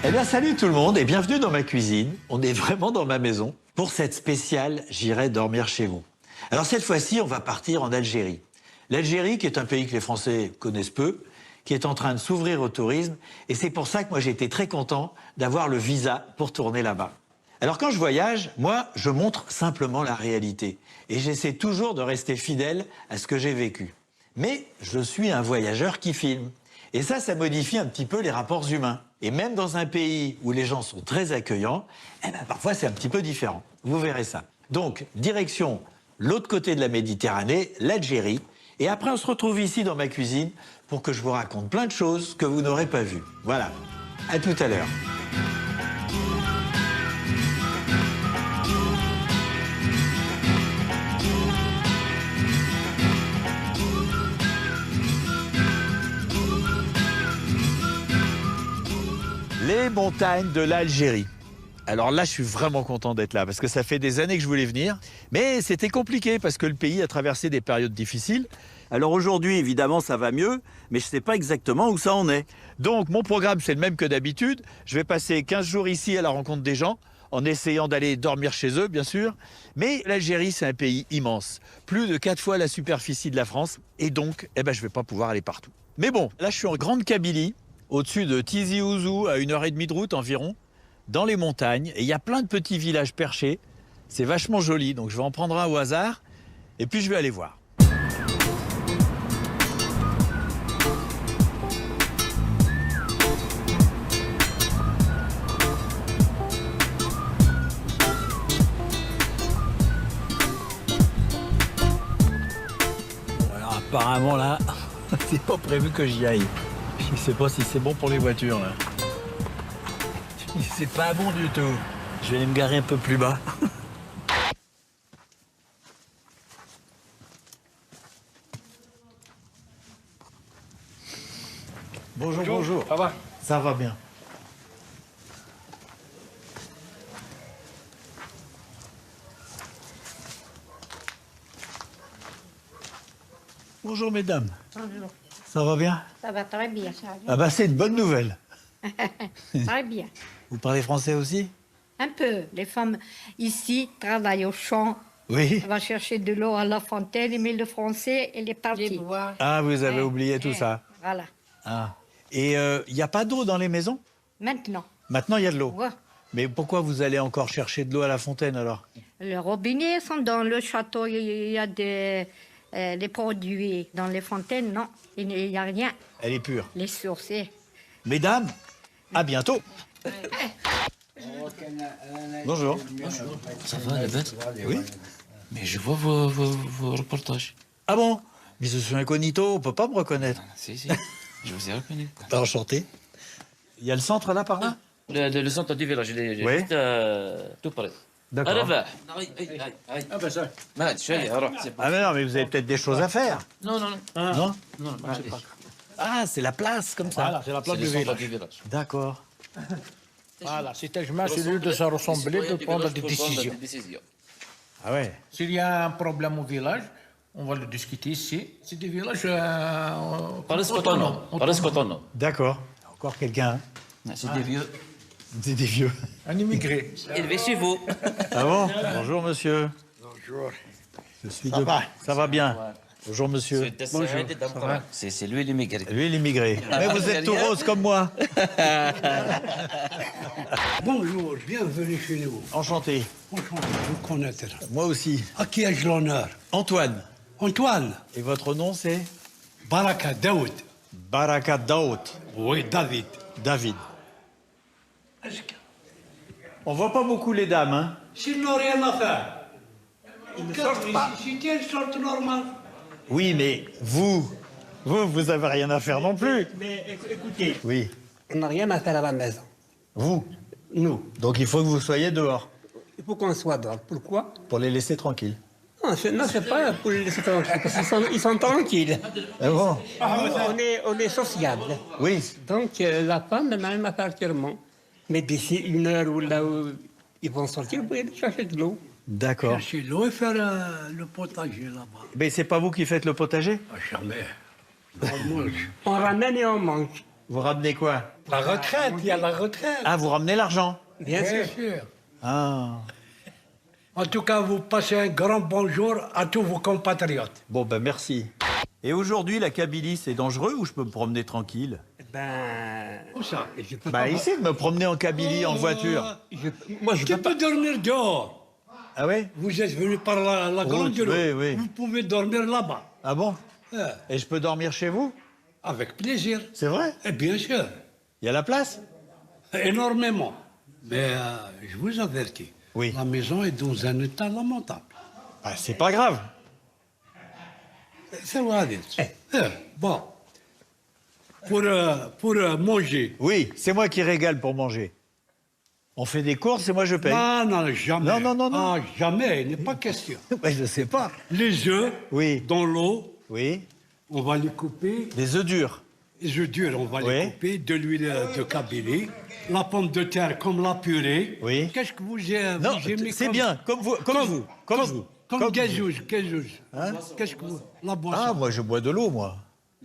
Eh bien, salut tout le monde et bienvenue dans ma cuisine. On est vraiment dans ma maison. Pour cette spéciale, j'irai dormir chez vous. Alors cette fois-ci, on va partir en Algérie. L'Algérie, qui est un pays que les Français connaissent peu, qui est en train de s'ouvrir au tourisme. Et c'est pour ça que moi, j'ai été très content d'avoir le visa pour tourner là-bas. Alors quand je voyage, moi, je montre simplement la réalité. Et j'essaie toujours de rester fidèle à ce que j'ai vécu. Mais je suis un voyageur qui filme. Et ça modifie un petit peu les rapports humains. Et même dans un pays où les gens sont très accueillants, eh ben, parfois c'est un petit peu différent. Vous verrez ça. Donc, direction l'autre côté de la Méditerranée, l'Algérie. Et après, on se retrouve ici dans ma cuisine pour que je vous raconte plein de choses que vous n'aurez pas vues. Voilà. À tout à l'heure. Les montagnes de l'Algérie. Alors là, je suis vraiment content d'être là parce que ça fait des années que je voulais venir. Mais c'était compliqué parce que le pays a traversé des périodes difficiles. Alors aujourd'hui, évidemment, ça va mieux, mais je ne sais pas exactement où ça en est. Donc mon programme, c'est le même que d'habitude. Je vais passer 15 jours ici à la rencontre des gens, en essayant d'aller dormir chez eux, bien sûr. Mais l'Algérie, c'est un pays immense. Plus de 4 fois la superficie de la France. Et donc, je ne vais pas pouvoir aller partout. Mais bon, là, je suis en Grande Kabylie, au-dessus de Tizi Ouzou, à 1h30 de route environ, dans les montagnes. Et il y a plein de petits villages perchés. C'est vachement joli, donc je vais en prendre un au hasard. Et puis je vais aller voir. Alors apparemment là, c'est pas prévu que j'y aille. Je sais pas si c'est bon pour les voitures là. C'est pas bon du tout. Je vais aller me garer un peu plus bas. Bonjour, bonjour. Ça va? Ça va bien. Bonjour mesdames. Bonjour. Ça va bien? Ça va très bien, ça va bien. Ah bah c'est une bonne nouvelle. Très bien. Vous parlez français aussi? Un peu. Les femmes ici travaillent au champ. Oui. On va chercher de l'eau à la fontaine, mais le français, il est parti. Ah, vous avez oublié tout ça. Voilà. Ah. Et il n'y a pas d'eau dans les maisons? Maintenant, Maintenant, il y a de l'eau. ouais. Mais pourquoi vous allez encore chercher de l'eau à la fontaine alors? Les robinets sont dans le château. Il y a des produits. Dans les fontaines, non. Il n'y a rien. Elle est pure. Les sources. Mesdames, à bientôt. Bonjour. Ça va, la bête? Oui. Mais je vois vos reportages. Ah bon? Mais je suis incognito, on peut pas me reconnaître. Si, je vous ai reconnu. Enchanté. Il y a le centre là par là? Le centre du village, il est Oui. juste tout près. D'accord. Arrête. Ah ben ça. Malade, je suis allé, alors, c'est pas... Ah mais non, mais vous avez peut-être des choses à faire. Non. Non? Non, c'est pas. Ah, c'est la place comme ça. Voilà, c'est la C'est place le du centre village. du village. D'accord. Voilà, si tellement celui de se ressembler, de prendre des décisions. Ah ouais. S'il y a un problème au village, on va le discuter ici. C'est des villages Paris autonomes. autonome. D'accord. Encore quelqu'un, hein? C'est des vieux. C'est des vieux. Un immigré. Élevé chez vous. Ah bon? Bonjour monsieur. Bonjour. Je suis Ça va? Ça va bien. Bonjour monsieur. C'est lui l'immigré. Lui l'immigré. Mais vous êtes tout rose comme moi. Bonjour, bienvenue chez nous. Enchanté. Enchanté de vous connaître. Moi aussi. À qui ai-je l'honneur? Antoine. Antoine, Et votre nom c'est? Baraka Daoud. Baraka Daoud. Oui, David. David. On voit pas beaucoup les dames, hein? S'ils n'ont rien à faire, ils ne sortent pas. Ils sortent normal. Oui, mais vous avez rien à faire non plus. Mais écoutez, Oui. on n'a rien à faire à la maison. Vous. Nous, Donc il faut que vous soyez dehors il faut qu'on soit dehors. Pourquoi? pour les laisser tranquilles. Non, c'est pas pour les laisser tranquilles, parce qu'ils sont tranquilles. Ah bon? On est sociable. Oui. Donc la femme n'a même à partir. Mais d'ici une heure ou là où ils vont sortir, vous pouvez aller chercher de l'eau. D'accord. Chercher l'eau et faire le potager là-bas. Mais c'est pas vous qui faites le potager? Ah, jamais. Non, moi, On ramène et on mange. Vous ramenez quoi? La retraite, il y a la retraite. Ah, vous ramenez l'argent? Bien Bien sûr. sûr. Ah. En tout cas, vous passez un grand bonjour à tous vos compatriotes. Bon, ben merci. Et aujourd'hui, la Kabylie, c'est dangereux ou je peux me promener tranquille? Ben, Où ça? je peux Bah, pas. essayer de me promener en Kabylie en voiture. Moi, je Tu peux pas. peux dormir dehors. Ah ouais? Vous êtes venu par la grande oui, route. oui. Vous pouvez dormir là-bas. Ah bon? Euh, Et je peux dormir chez vous? avec plaisir. C'est vrai? Et bien sûr. Il y a la place? Énormément. Mais je vous avertis. Oui. La maison est dans un état lamentable. Bah, c'est pas grave. C'est vrai. Bon. Pour manger. Oui, c'est moi qui régale pour manger. On fait des courses et moi je paye. Non, non, jamais. Non, non, non, non. Ah, jamais, il n'est pas question. Ouais, je sais pas. Les œufs, Oui. dans l'eau, Oui. on va les couper. Des œufs durs. Les œufs durs, on va Oui. les couper. De l'huile de Kabylie. La pomme de terre comme la purée. Oui. Qu'est-ce que vous Non, vous aimez c'est comme- bien, comme vous. Comme vous. Comme gazouze. Qu'est-ce que vous... La boisson. Ah, moi je bois de l'eau, moi.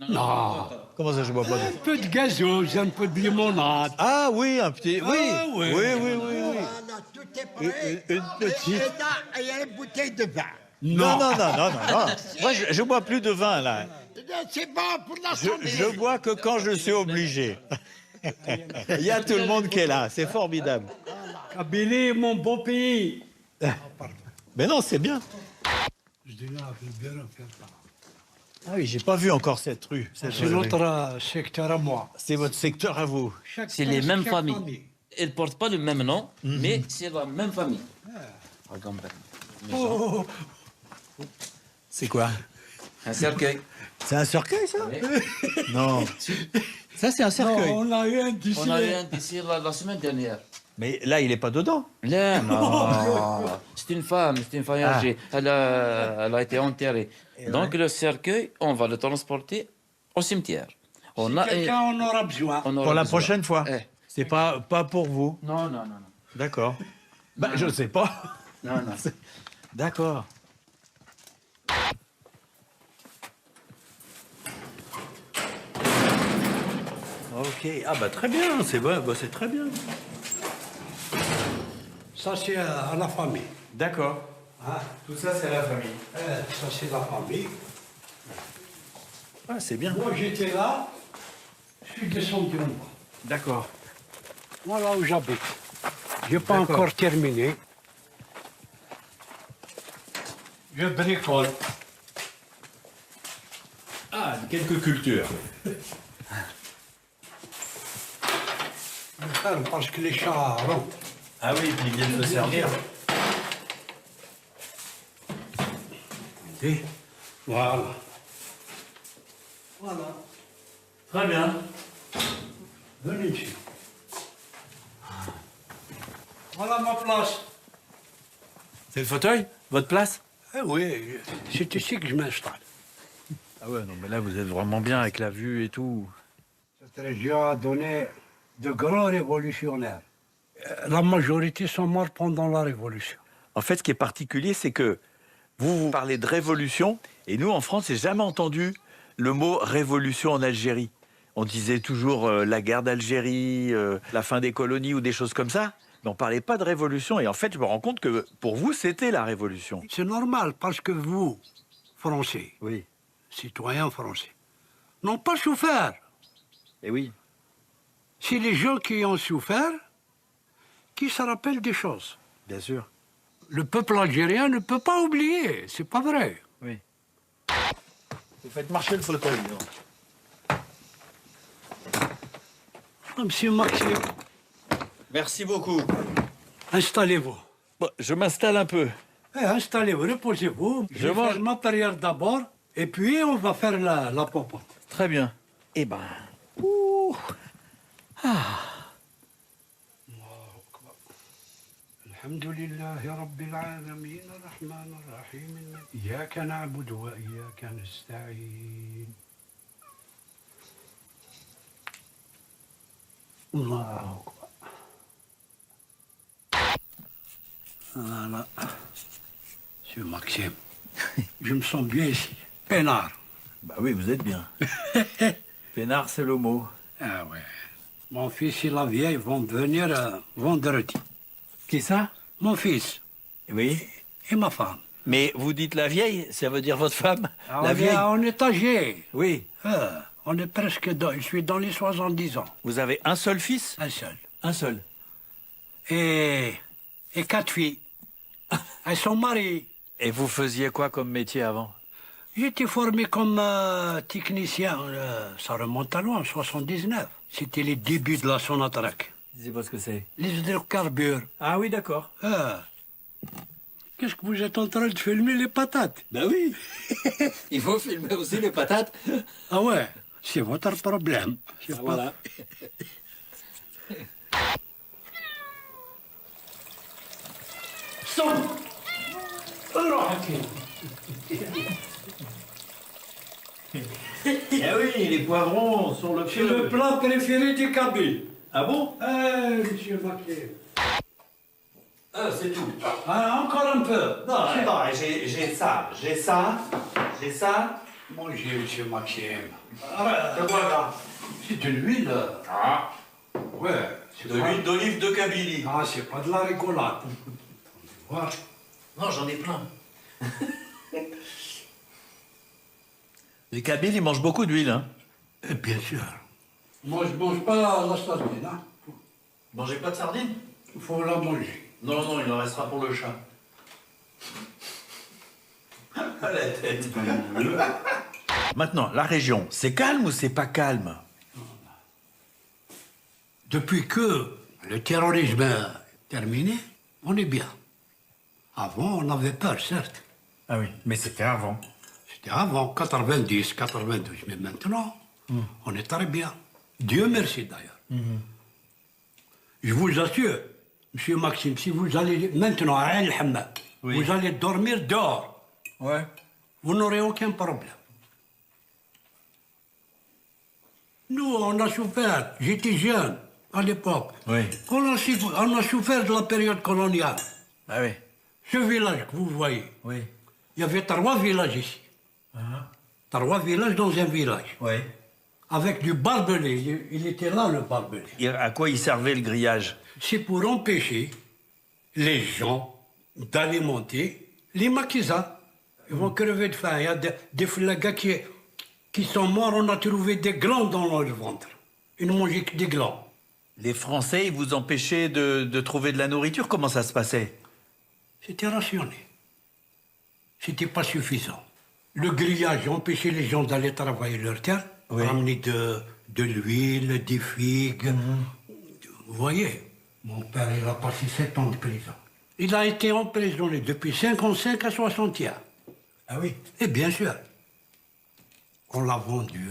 Non. Comment ça, je bois pas de Un l'eau? peu de gazouze, un peu de limonade. Ah oui, un petit. Oui, Ah, oui, oui. oui, oui, oui. Voilà, tout est prêt. Une petite. Et là, il y a une bouteille de vin. Non, non, non, non, non, non. Moi, je bois plus de vin, là. C'est bon pour la Je, santé. je bois que quand je suis obligé. Il y a tout le monde qui est là, c'est formidable. Kabylie, mon beau pays. Mais non, c'est bien. Je dis là, je vais bien faire ça. Ah oui, j'ai pas vu encore cette rue. C'est notre secteur à moi. C'est votre secteur à vous. C'est les mêmes familles. Elles ne portent pas le même nom, mais c'est la même famille. Regarde, Oh, C'est quoi? un cercueil. C'est un cercueil, ça? Non. Ça, c'est un non, cercueil. on a eu un d'ici. On a eu un ici la semaine dernière. Mais là, il est pas dedans. Là, non. C'est une femme âgée. Elle a été enterrée. Donc le cercueil, on va le transporter au cimetière. On a, Quelqu'un en aura besoin. on aura Pour la besoin. prochaine fois. Eh. C'est pas pour vous. Non, non, non, non. D'accord. Bah, je sais pas. Non, non. D'accord. Ok. Ah bah très bien, c'est bon, bah, c'est très bien. Ça, c'est à la famille. D'accord. Hein? Tout ça, c'est la famille. Ça, c'est la famille. Ah, c'est bien. Moi, j'étais là. Je suis descendu en bas. D'accord. Voilà où j'habite. Je n'ai pas D'accord. encore terminé. Je bricole. Ah, quelques cultures. Je ferme parce que les chats rentrent. Ah oui, puis ils viennent se servir. Et voilà. Voilà. Très bien. Venez ici. Voilà ma place. C'est le fauteuil? Votre place? Eh oui, c'est ici que je m'installe. Ah ouais, non, mais là, vous êtes vraiment bien avec la vue et tout. Cette région a donné de grands révolutionnaires. La majorité sont morts pendant la Révolution. En fait, ce qui est particulier, c'est que vous parlez de révolution, et nous, en France, j'ai jamais entendu le mot révolution en Algérie. On disait toujours la guerre d'Algérie, la fin des colonies ou des choses comme ça, mais on parlait pas de révolution. Et en fait, je me rends compte que pour vous, c'était la révolution. C'est normal parce que vous, Français, Oui. citoyens français, n'ont pas souffert. Et oui. C'est les gens qui ont souffert qui se rappellent des choses. Bien sûr. Le peuple algérien ne peut pas oublier, c'est pas vrai. Oui. Vous faites marcher le fauteuil. Ah, Monsieur Maxime, Merci beaucoup. installez-vous. Bon, je m'installe un peu. Installez-vous, reposez-vous. Je vais mange. faire le matériel d'abord, et puis on va faire la popote. Très bien. Eh ben. Ouh. الحمد لله رب العالمين الرحمن الرحيم إياك نعبد وإياك نستعين الله أكبر Voilà. Monsieur Maxime, je me sens bien ici. Peinard. Bah oui, vous êtes bien. Peinard, c'est le mot. Ah ouais. Mon fils et la vieille vont venir vendredi. Qui ça? Mon fils Oui. et ma femme. Mais vous dites la vieille, ça veut dire votre femme? Ah, La vieille? on est âgés. Oui. On est presque je suis dans les 70 ans. Vous avez un seul fils? Un seul. Un seul. Et 4 filles. Elles sont mariées. Et vous faisiez quoi comme métier avant? J'étais formé comme technicien, ça remonte à loin, en 79. C'était les débuts de la Sonatrach. Je sais pas ce que c'est. Les hydrocarbures. Ah oui, d'accord. Qu'est-ce que vous êtes en train de filmer les patates? Ben oui. Il faut filmer aussi les patates. Ah ouais, c'est votre problème. C'est pas- Voilà. Eh oui, les poivrons sur le C'est le plat préféré des Kabyles. Ah bon? Monsieur Maxime. Ah, c'est tout. Ah, encore un peu. Non, attends, j'ai ça, j'ai ça. Mangez, monsieur Maxime. C'est quoi là? C'est de l'huile. Ah, Ouais. c'est de pas- l'huile d'olive de Kabylie. Ah, c'est pas de la rigolade. Voilà. Non, j'en ai plein. Les Kabyles, ils mangent beaucoup d'huile, hein. Bien sûr. Moi, je mange pas la sardine. Hein. Mangez pas de sardines? Il faut la manger. Non, non, il en restera pour le chat. À la tête. Maintenant, la région, c'est calme ou c'est pas calme? Depuis que le terrorisme est terminé, on est bien. Avant, on avait peur, certes. Ah oui, mais c'était avant. C'était avant, 90, 92. Mais maintenant, on est très bien. Dieu merci, d'ailleurs. Je vous assure, monsieur Maxime, si vous allez maintenant à El Hammam, vous allez dormir dehors. Ouais. Vous n'aurez aucun problème. Nous, on a souffert. J'étais jeune à l'époque. Oui. On a souffert de la période coloniale. Ah oui. Ce village que vous voyez, Oui. il y avait 3 villages ici. 3 villages dans un village. Oui. Avec du barbelé. Il était là, le barbelé. Et à quoi il servait le grillage? C'est pour empêcher les gens d'alimenter les maquisards. Ils vont crever de faim. Il y a des flagas qui sont morts. On a trouvé des glands dans leur ventre. Ils ne mangeaient que des glands. Les Français, ils vous empêchaient de trouver de la nourriture? Comment ça se passait? C'était rationné. C'était pas suffisant. Le grillage empêchait les gens d'aller travailler leur terre, ramener de l'huile, des figues. Vous voyez, mon père, il a passé 7 ans de prison. Il a été emprisonné depuis 55 à 61. Ah oui. Et bien sûr, on l'a vendu.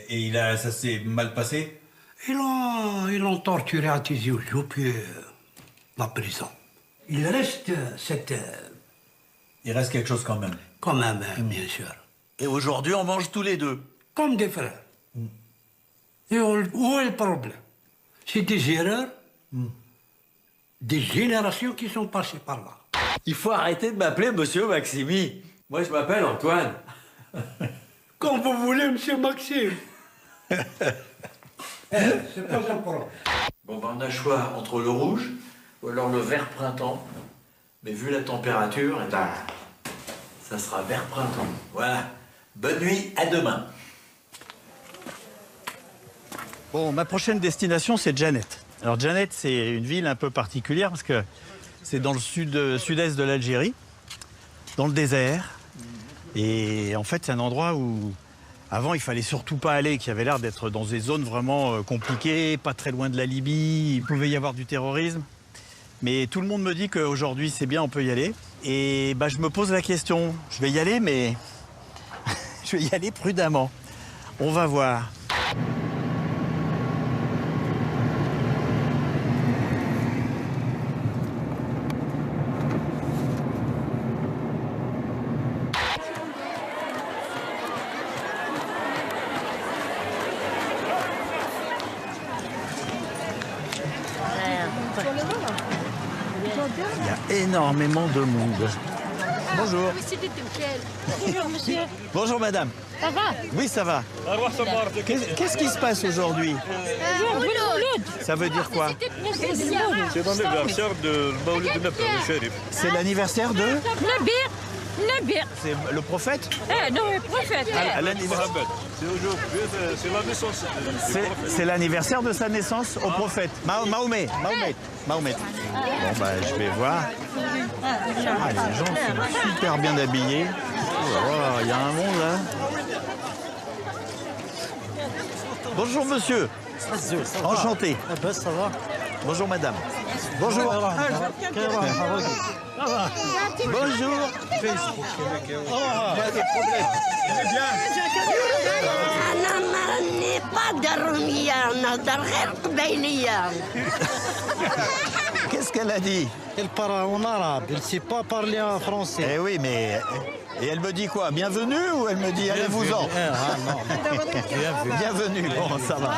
Et ça s'est mal passé? Ils l'ont torturé à Tizi Ouzou, puis la prison. Il reste Il reste quelque chose quand même. quand même, bien sûr, Et aujourd'hui, on mange tous les deux. comme des frères. Et où est le problème? C'est des erreurs des générations qui sont passées par là. Il faut arrêter de m'appeler Monsieur Maximi. Moi, je m'appelle Antoine. Quand vous voulez, monsieur Maxime. C'est pas un problème. Bon, ben, on a le choix entre le rouge ou alors le vert printemps. Mais vu la température, eh ben, ça sera vert printemps. Voilà. Bonne nuit, à demain. Bon, ma prochaine destination, c'est Janet. Alors Janet, c'est une ville un peu particulière parce que c'est dans le sud-est de l'Algérie, dans le désert. Et en fait, c'est un endroit où, avant, il fallait surtout pas aller, qui avait l'air d'être dans des zones vraiment compliquées, pas très loin de la Libye, il pouvait y avoir du terrorisme. Mais tout le monde me dit qu'aujourd'hui, c'est bien, on peut y aller. Et bah, je me pose la question, je vais y aller, mais je vais y aller prudemment. On va voir. Il y a énormément de monde. Bonjour. Bonjour, monsieur. Bonjour madame. Ça va? Oui, ça va. Qu'est-ce qui se passe aujourd'hui? Ça veut dire quoi? C'est l'anniversaire de Maouloud Nabi Sharif. C'est l'anniversaire de... Nabi. C'est le prophète? Non, le prophète. Mohamed. C'est aujourd'hui, c'est la naissance du prophète. C'est l'anniversaire de sa naissance au prophète. Mahomet. Bon, bah, je vais voir. Ah, les gens sont super bien habillés. Oh, il y a un monde, là. Bonjour, monsieur. Enchanté. Ça va. Bonjour, madame. Bonjour. Bonjour. Il y a des problèmes. أنا ماني قادر نهضر غير قبايلية. Qu'est-ce qu'elle a dit? Elle parle en arabe, elle ne sait pas parler en français. Eh oui, mais... Et elle me dit quoi? Bienvenue ou elle me dit allez-vous-en? Ah non, Bienvenue. Bon, ça va.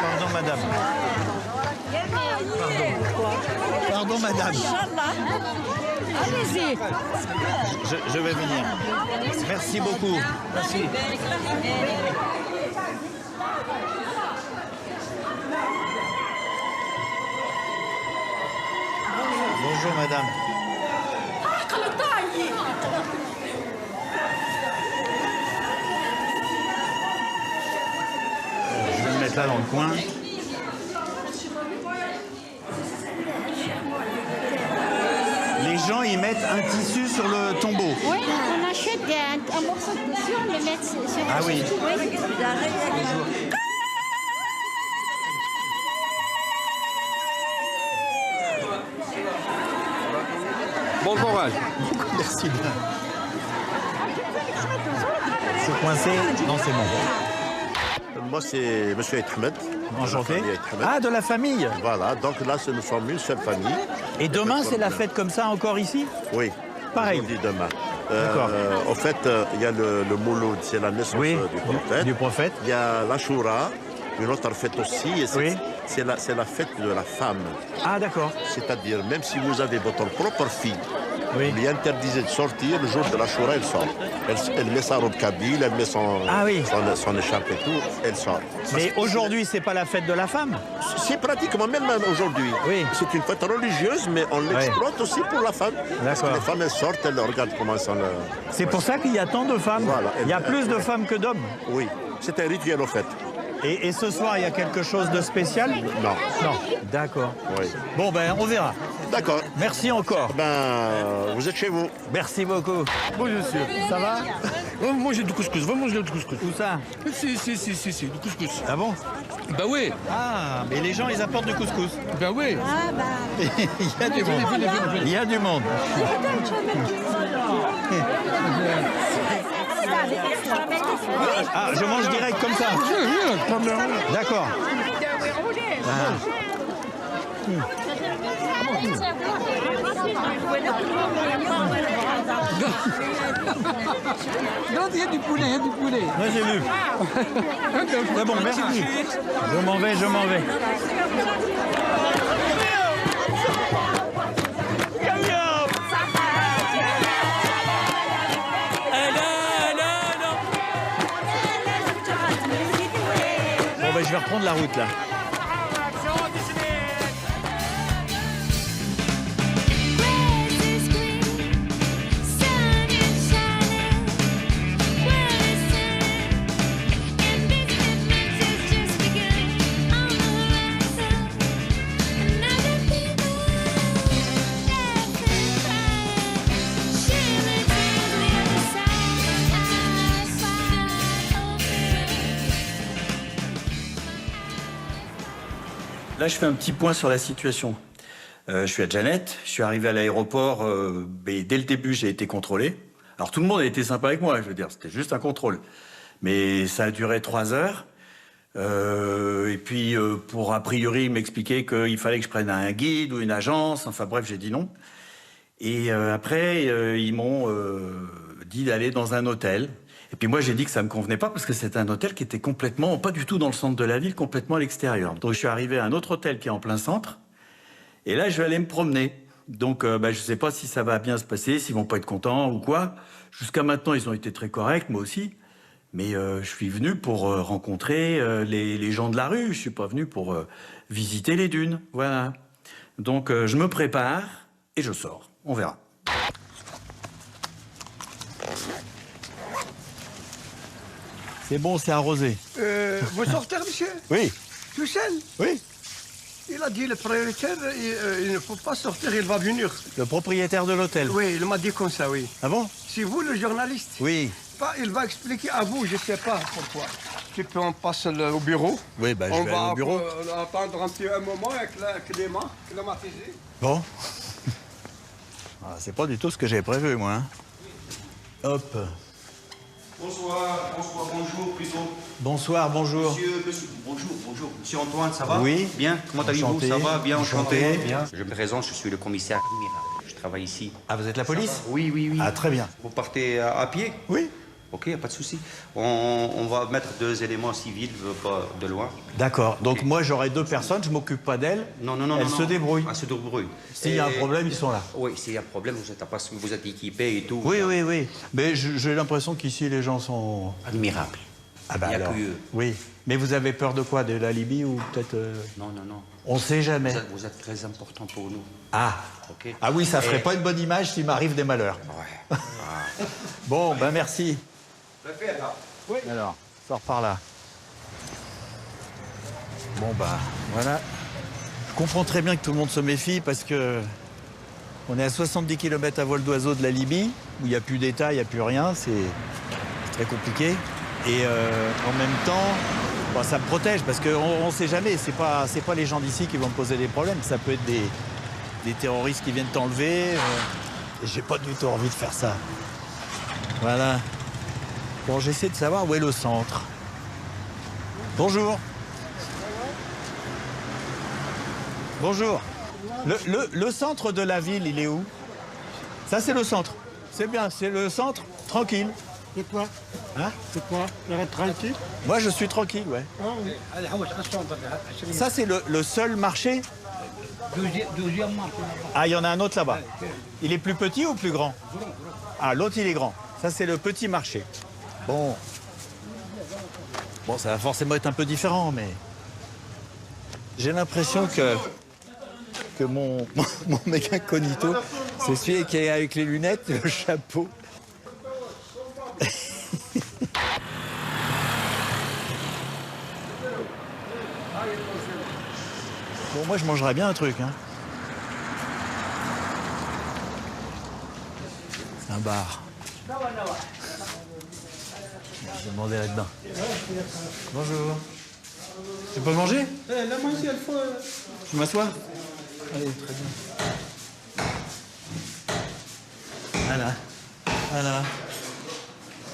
Pardon, madame. Pardon, madame. Allez-y. Je vais venir. Merci beaucoup. Merci. Bonjour, madame. Je vais me mettre là dans le coin. Les gens, ils mettent un tissu sur le tombeau. Oui, on achète un morceau de tissu, on le met sur Ah oui. Bon courage. Merci bien. C'est coincé? Non, c'est bon. Moi, c'est M. Ahmed. Enchanté. Ahmed. Ah, de la famille. Voilà, donc là, nous sommes une seule famille. Et demain, c'est la fête comme ça encore ici? Oui. Pareil. Aujourd'hui, demain. D'accord. En fait, il y a le Mouloud, c'est la naissance du prophète. Il y a l'Ashura, une autre fête aussi. Et c'est la fête de la femme. Ah, d'accord. C'est-à-dire, même si vous avez votre propre fille, on lui interdisait de sortir le jour de l'Ashura, elle sort. Elle met sa robe kabyle, elle met son écharpe et tout, elle sort. Mais aujourd'hui, c'est pas la fête de la femme? C'est pratiquement, même aujourd'hui. Oui. C'est une fête religieuse, mais on l'exploite aussi pour la femme. Parce que D'accord. les femmes, elles sortent, elles regardent comment elles sont. C'est pour ça qu'il y a tant de femmes. Voilà. Il y a plus de femmes que d'hommes. Oui, c'est un rituel, au fait. Et ce soir, il y a quelque chose de spécial? Non. Non. D'accord. Oui. Bon, ben, on verra. D'accord. Merci encore. Vous êtes chez vous. Merci beaucoup. Bonjour, monsieur. Ça va? On va manger du couscous, va manger du couscous. Où ça? Si, du couscous. Ah bon? Bah oui. Ah, mais les gens, ils apportent du couscous. Bah oui. Il y a du monde. Il y a du monde. Ah, je mange direct comme ça. D'accord. Non, il y a du poulet, il y a du poulet. Moi, j'ai vu. C'est bon, merci. Je m'en vais. Bon, ben, je vais reprendre la route, là. Là, je fais un petit point sur la situation. Je suis à Janet, je suis arrivé à l'aéroport, mais dès le début, j'ai été contrôlé. Alors, tout le monde a été sympa avec moi, je veux dire, c'était juste un contrôle. Mais ça a duré 3 heures. Et puis, pour a priori m'expliquer qu'il fallait que je prenne un guide ou une agence, enfin bref, j'ai dit non. Et après, ils m'ont dit d'aller dans un hôtel. Et puis moi, j'ai dit que ça me convenait pas parce que c'était un hôtel qui était complètement, pas du tout dans le centre de la ville, complètement à l'extérieur. Donc je suis arrivé à un autre hôtel qui est en plein centre. Et là, je vais aller me promener. Donc je sais pas si ça va bien se passer, s'ils vont pas être contents ou quoi. Jusqu'à maintenant, ils ont été très corrects, moi aussi. Mais je suis venu pour rencontrer les gens de la rue. Je suis pas venu pour visiter les dunes. Voilà. Donc je me prépare et je sors. On verra. C'est bon, c'est arrosé. Vous sortez, monsieur? Oui. Tout seul? Oui. Il a dit, le propriétaire, il ne faut pas sortir, il va venir. Le propriétaire de l'hôtel? Oui, il m'a dit comme ça, oui. Ah bon? C'est vous, le journaliste? Oui. Il va expliquer à vous, je ne sais pas pourquoi. Tu peux, on passe au bureau. Oui, je vais aller au bureau. On va attendre un moment avec la climatisée. Bon. Ah, c'est pas du tout ce que j'ai prévu, moi. Hein. Hop. Bonsoir, bonjour plutôt. Bonsoir, bonjour. Bonjour. Monsieur Antoine, ça va? Oui. Bien, comment allez-vous? Enchanté. Ça va? Bien, enchanté. Bien. Je me présente, je suis le commissaire Admiral. Je travaille ici. Ah, vous êtes la police? Oui. Ah, très bien. Vous partez à pied? Oui. Ok, pas de souci. On va mettre 2 éléments civils, pas de loin. D'accord. Donc moi, j'aurai 2 personnes, je m'occupe pas d'elles. Non. Elles se débrouillent. Elles se débrouillent. S'il y a un problème, ils sont là. Oui, s'il y a un problème, vous êtes équipés et tout. Oui. Mais j'ai l'impression qu'ici, les gens sont... Admirables. Ah bah Il y a alors. que eux. Oui. Mais vous avez peur de quoi? De la Libye ou peut-être... Non. On ne sait jamais. Vous êtes très important pour nous. Ah. Ok. Ah oui, ça ferait pas une bonne image s'il m'arrive des malheurs. Ouais. Bon, merci. Oui. Alors, sors par là. Bon, voilà. Je comprends très bien que tout le monde se méfie parce que on est à 70 km à vol d'oiseau de la Libye, où il n'y a plus d'État, il n'y a plus rien, c'est très compliqué. Et en même temps, ça me protège parce qu'on ne sait jamais, c'est pas les gens d'ici qui vont me poser des problèmes, ça peut être des terroristes qui viennent t'enlever. Et j'ai pas du tout envie de faire ça. Voilà. Bon, j'essaie de savoir où est le centre. Bonjour. Bonjour. Le centre de la ville, il est où? Ça, c'est le centre. C'est bien, c'est le centre. Tranquille. C'est quoi? Hein? C'est quoi? Il est tranquille? Moi, je suis tranquille, ouais. Ça, c'est le seul marché? Deuxième marché. Ah, il y en a un autre là-bas. Il est plus petit ou plus grand? Ah, l'autre, il est grand. Ça, c'est le petit marché. Bon, ça va forcément être un peu différent, mais j'ai l'impression que mon mec incognito, c'est celui qui est avec les lunettes et le chapeau. Bon, moi, je mangerais bien un truc, hein. C'est un bar. Je vais demander là-dedans. Bonjour. Tu peux manger? La manger, il faut... Je m'assois? Allez, très bien. Voilà.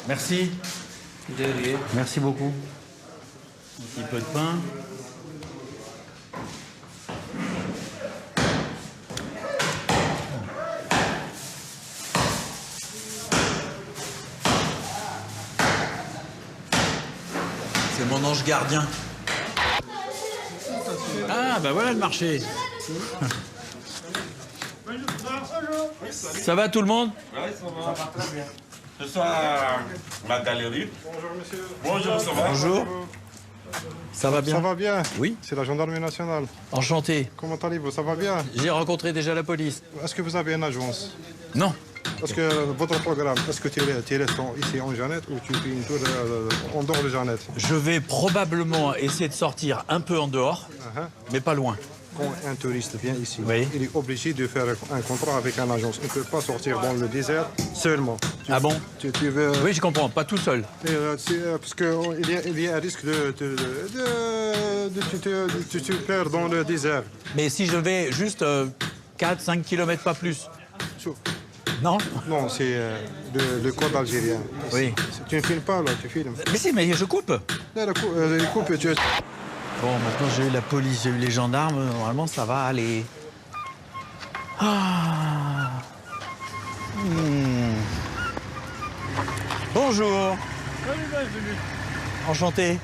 Merci. De rien. Merci beaucoup. Un petit peu de pain. C'est mon ange gardien. Ah, bah voilà le marché. Ça va tout le monde? Oui, ça va. Très bien. Ce soir, la galerie. Bonjour, monsieur. Bonjour, ça va? Bonjour. Ça va bien? Ça va bien. Oui. C'est la gendarmerie nationale. Enchanté. Comment allez-vous? Ça va bien? J'ai rencontré déjà la police. Est-ce que vous avez une agence? Non. Est-ce que votre programme, est-ce que tu restes ici en Jeannette ou tu fais une tour en dehors de Jeannette? Je vais probablement essayer de sortir un peu en dehors, mais pas loin. Quand un touriste vient ici, Oui. il est obligé de faire un contrat avec une agence. Il ne peut pas sortir dans le désert seulement. Ah bon? Tu veux... Oui, je comprends. Pas tout seul. Parce qu'il y a un risque de te perdre dans le désert. Mais si je vais juste 4-5 km, pas plus. Non? Non, c'est le code algérien. Oui. Tu ne filmes pas, là, tu filmes. Mais si, mais je coupe. Là, coupe, tu... Bon, maintenant j'ai eu la police, j'ai eu les gendarmes. Normalement, ça va aller. Ah. Bonjour. Bienvenue. Enchanté.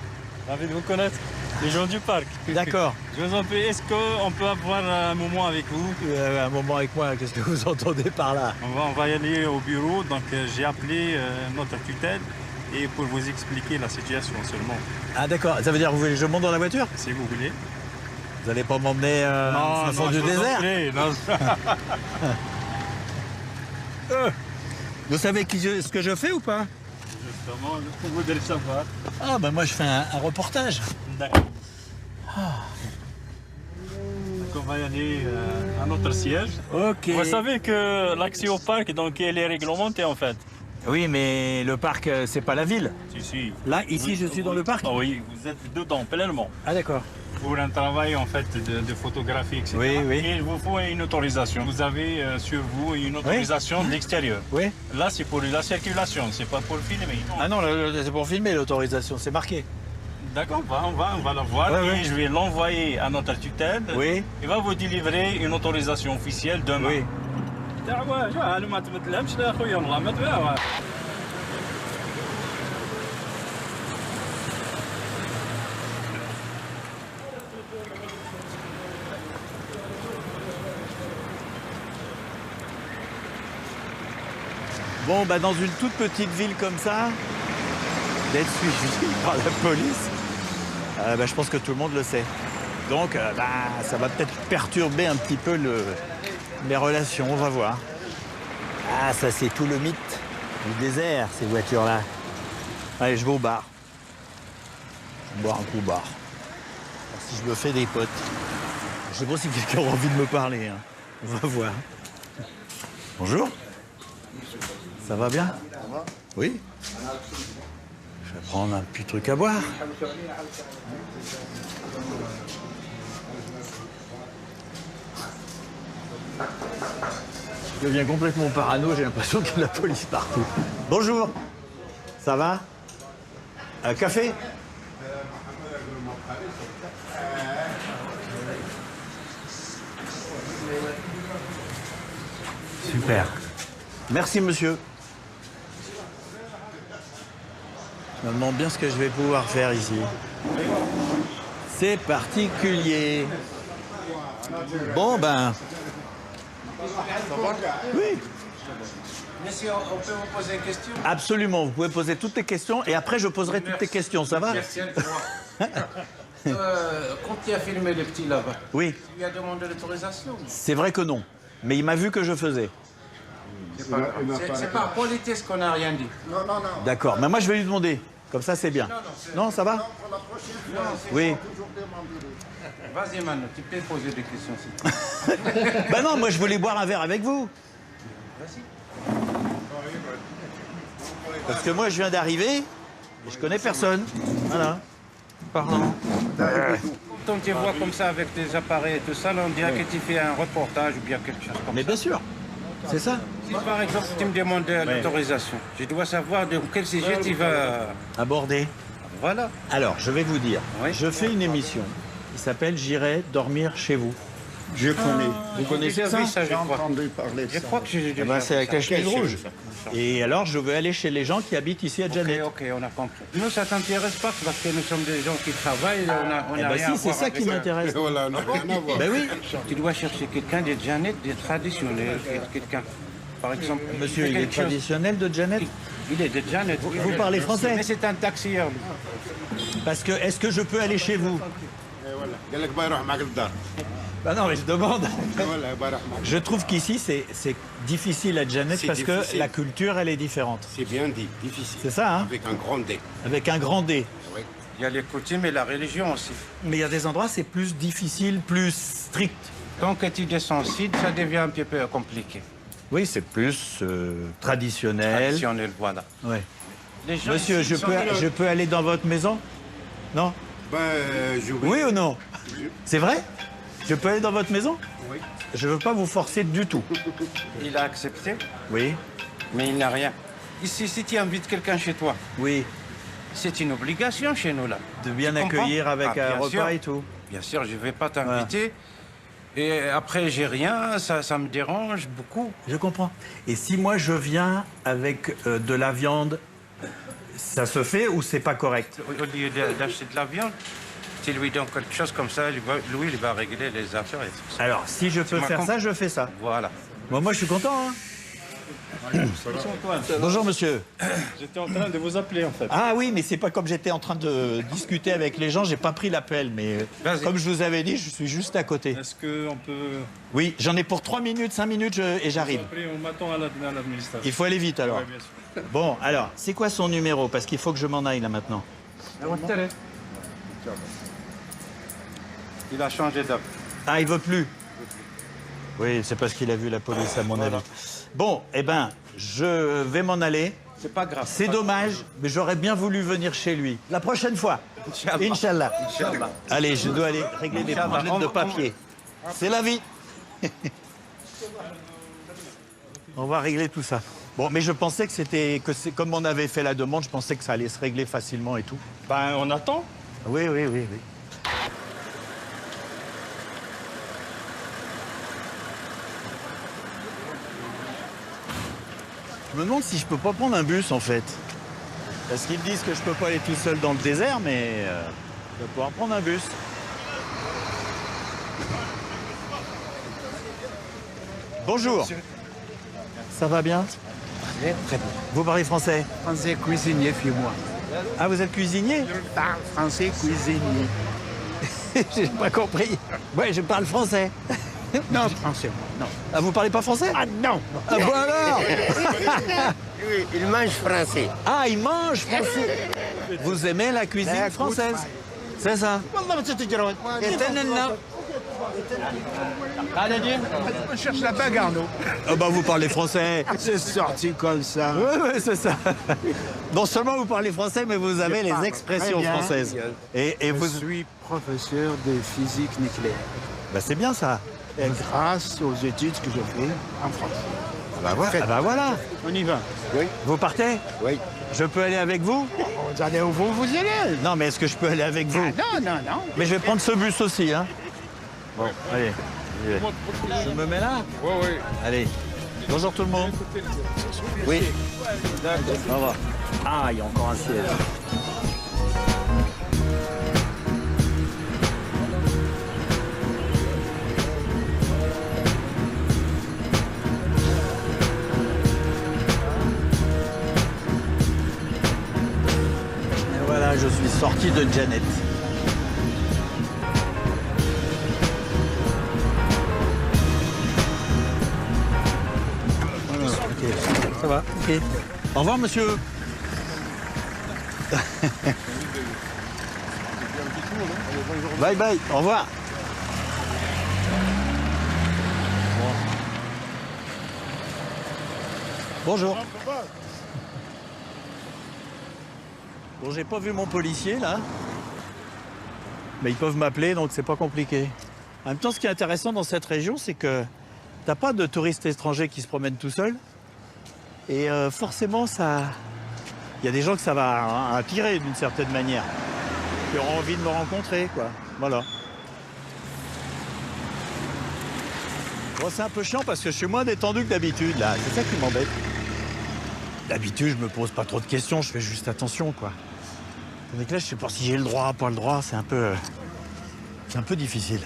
Ravi de vous connaître. Les gens du parc. D'accord. Je vous en prie, est-ce qu'on peut avoir un moment avec vous? Un moment avec moi, qu'est-ce que vous entendez par là? On va y aller au bureau, donc j'ai appelé notre tutelle et pour vous expliquer la situation seulement. Ah d'accord, ça veut dire que vous voulez que je monte dans la voiture? Si vous voulez. Vous n'allez pas m'emmener au fond du désert? Vous savez ce que je fais ou pas? Justement, vous voulez le savoir. Ah ben moi je fais un reportage. D'accord. Donc on va y aller à notre siège. Ok. Vous savez que l'accès au parc, donc, elle est réglementée en fait. Oui, mais le parc, c'est pas la ville. Si, si. Là, ici, je suis dans le parc? Ah oui, vous êtes dedans, pleinement. Ah d'accord. Pour un travail en fait de photographie, etc. Oui, oui. Et il vous faut une autorisation. Vous avez sur vous une autorisation de l'extérieur. Oui. Là, c'est pour la circulation, c'est pas pour filmer. Ah non, c'est pour filmer l'autorisation, c'est marqué. D'accord, on va la voir et je vais l'envoyer à notre tutelle. Oui. Il va vous délivrer une autorisation officielle demain. Oui. Bon, bah dans une toute petite ville comme ça, d'être suivi par la police, bah, je pense que tout le monde le sait. Donc, bah, ça va peut-être perturber un petit peu les relations, on va voir. Ah, ça c'est tout le mythe du désert, ces voitures-là. Allez, je vais au bar. Je vais boire un coup au bar. Alors, si je me fais des potes. Je sais pas si quelqu'un a envie de me parler. Hein. On va voir. Bonjour. Ça va bien? Oui. Je vais prendre un petit truc à boire. Je deviens complètement parano, j'ai l'impression qu'il y a de la police partout. Bonjour. Ça va? Un café? Super. Merci, monsieur. Je me demande bien ce que je vais pouvoir faire ici. C'est particulier. Bon, ben... Oui. Monsieur, on peut vous poser une question? Absolument, vous pouvez poser toutes les questions et après je poserai toutes les questions, ça va? Merci. Quand tu as filmé les petits là-bas, oui. Tu lui as demandé l'autorisation? C'est vrai que non, mais il m'a vu que je faisais. C'est par politesse qu'on n'a rien dit. Non, non, non. D'accord, mais moi je vais lui demander, comme ça c'est bien. Non, ça va? Non, pour la prochaine fois, oui. Vas-y Manu, tu peux poser des questions. Ben non, moi je voulais boire un verre avec vous. Vas-y. Parce que moi je viens d'arriver et je connais personne. Voilà. Pardon. Quand tu vois comme ça avec tes appareils et tout ça, là, on dirait que tu fais un reportage ou bien quelque chose comme ça. Mais bien sûr, c'est ça. Si par exemple tu me demandais l'autorisation, je dois savoir de quel sujet tu vas aborder. Voilà. Alors, je vais vous dire, je fais une émission qui s'appelle J'irai dormir chez vous. Je connais. Vous connaissez ça? J'ai entendu parler de ça. Je crois que j'ai déjà c'est avec la chemise rouge. Et alors, je veux aller chez les gens qui habitent ici à Janet. Ok, on a compris. Nous, ça ne t'intéresse pas parce que nous sommes des gens qui travaillent. On a rien à si, c'est ça qui m'intéresse. Voilà, on n'a rien à voir. Ben oui. Tu dois chercher quelqu'un de Janet, de traditionnel, quelqu'un. Par exemple. Monsieur, il est traditionnel de Janet? Il est de Janet. Vous parlez français? Mais c'est un taxieur, lui. Parce que, est-ce que je peux aller chez vous? Ben non, mais je demande. Je trouve qu'ici, c'est difficile à Janet parce que la culture, elle est différente. C'est bien dit, difficile. C'est ça, hein? Avec un grand D. Avec un grand D. Oui. Il y a les coutumes et la religion aussi. Mais il y a des endroits, c'est plus difficile, plus strict. Tant que tu descends sud, ça devient un petit peu compliqué. Oui, c'est plus traditionnel. Traditionnel, voilà. Ouais. Monsieur, je peux aller dans votre maison? Non? Oui ou non? C'est vrai? Je peux aller dans votre maison? Oui. Je ne veux pas vous forcer du tout. Il a accepté? Oui. Mais il n'a rien. Ici, si tu invites quelqu'un chez toi, oui. C'est une obligation chez nous, là. De bien accueillir avec un repas et tout. Bien sûr, je ne vais pas t'inviter. Ouais. Et après, j'ai rien, ça me dérange beaucoup. Je comprends. Et si moi, je viens avec de la viande, Ça se fait ou c'est pas correct? Au lieu d'acheter de la viande, tu lui donnes quelque chose comme ça, lui, il va régler les affaires. Et tout ça. Alors, si je peux faire ça, je fais ça. Voilà. Bon, moi, je suis content. Hein. Bonjour, monsieur. J'étais en train de vous appeler, en fait. Ah oui, mais c'est pas comme j'étais en train de discuter avec les gens, j'ai pas pris l'appel. Mais comme je vous avais dit, je suis juste à côté. Est-ce qu'on peut... Oui, j'en ai pour 3 minutes, 5 minutes et j'arrive. Après, on m'attend à l'administration. Il faut aller vite, alors. Ouais, bien sûr. Bon, alors, c'est quoi son numéro? Parce qu'il faut que je m'en aille, là, maintenant. Il a changé d'app. Ah, il veut plus? Oui, c'est parce qu'il a vu la police, à mon avis. Bon, eh ben, je vais m'en aller. C'est pas grave. C'est dommage, mais j'aurais bien voulu venir chez lui. La prochaine fois. Inch'Allah. Allez, je dois aller régler des problèmes de papier. C'est la vie. On va régler tout ça. Bon, mais je pensais que c'était... Comme on avait fait la demande, je pensais que ça allait se régler facilement et tout. Ben, on attend. Oui. Je me demande si je peux pas prendre un bus, en fait. Parce qu'ils me disent que je peux pas aller tout seul dans le désert, mais je vais pouvoir prendre un bus. Bonjour. Ça va bien? Très bien. Vous parlez français? Français cuisinier, moi. Ah, vous êtes cuisinier? Je parle français cuisinier. J'ai pas compris. Ouais, je parle français. Non, français, non. Ah, vous parlez pas français? Ah non. Ah bon alors? Oui, il mange français. Ah, il mange français. Vous aimez la cuisine française? C'est ça? On cherche la bagarre, nous. Ah bah vous parlez français. C'est sorti comme ça. Oui, c'est ça. Non seulement vous parlez français, mais vous avez les expressions françaises. Et vous... Je suis professeur de physique nucléaire. Bah c'est bien ça. Et grâce aux études que je fais en France. Ah bah voilà. On y va. Oui. Vous partez? Oui. Je peux aller avec vous? Vous allez où vous allez? Non, mais est-ce que je peux aller avec vous? Ah, non. Mais je vais prendre ce bus aussi, hein. Bon, allez. Je me mets là? Oui. Allez. Bonjour tout le monde. Oui. Au revoir. Ah, il y a encore un siège. Et voilà, je suis sorti de Janet. Ça va, ok. Au revoir, monsieur. Bye bye, au revoir. Bonjour. Bon, j'ai pas vu mon policier, là. Mais ils peuvent m'appeler, donc c'est pas compliqué. En même temps, ce qui est intéressant dans cette région, c'est que t'as pas de touristes étrangers qui se promènent tout seuls. Et forcément, il y a des gens que ça va attirer d'une certaine manière, qui auront envie de me rencontrer, quoi. Voilà. Bon, c'est un peu chiant parce que je suis moins détendu que d'habitude, là. C'est ça qui m'embête. D'habitude, je me pose pas trop de questions, je fais juste attention, quoi. Tandis que là, je sais pas si j'ai le droit, pas le droit, c'est un peu difficile.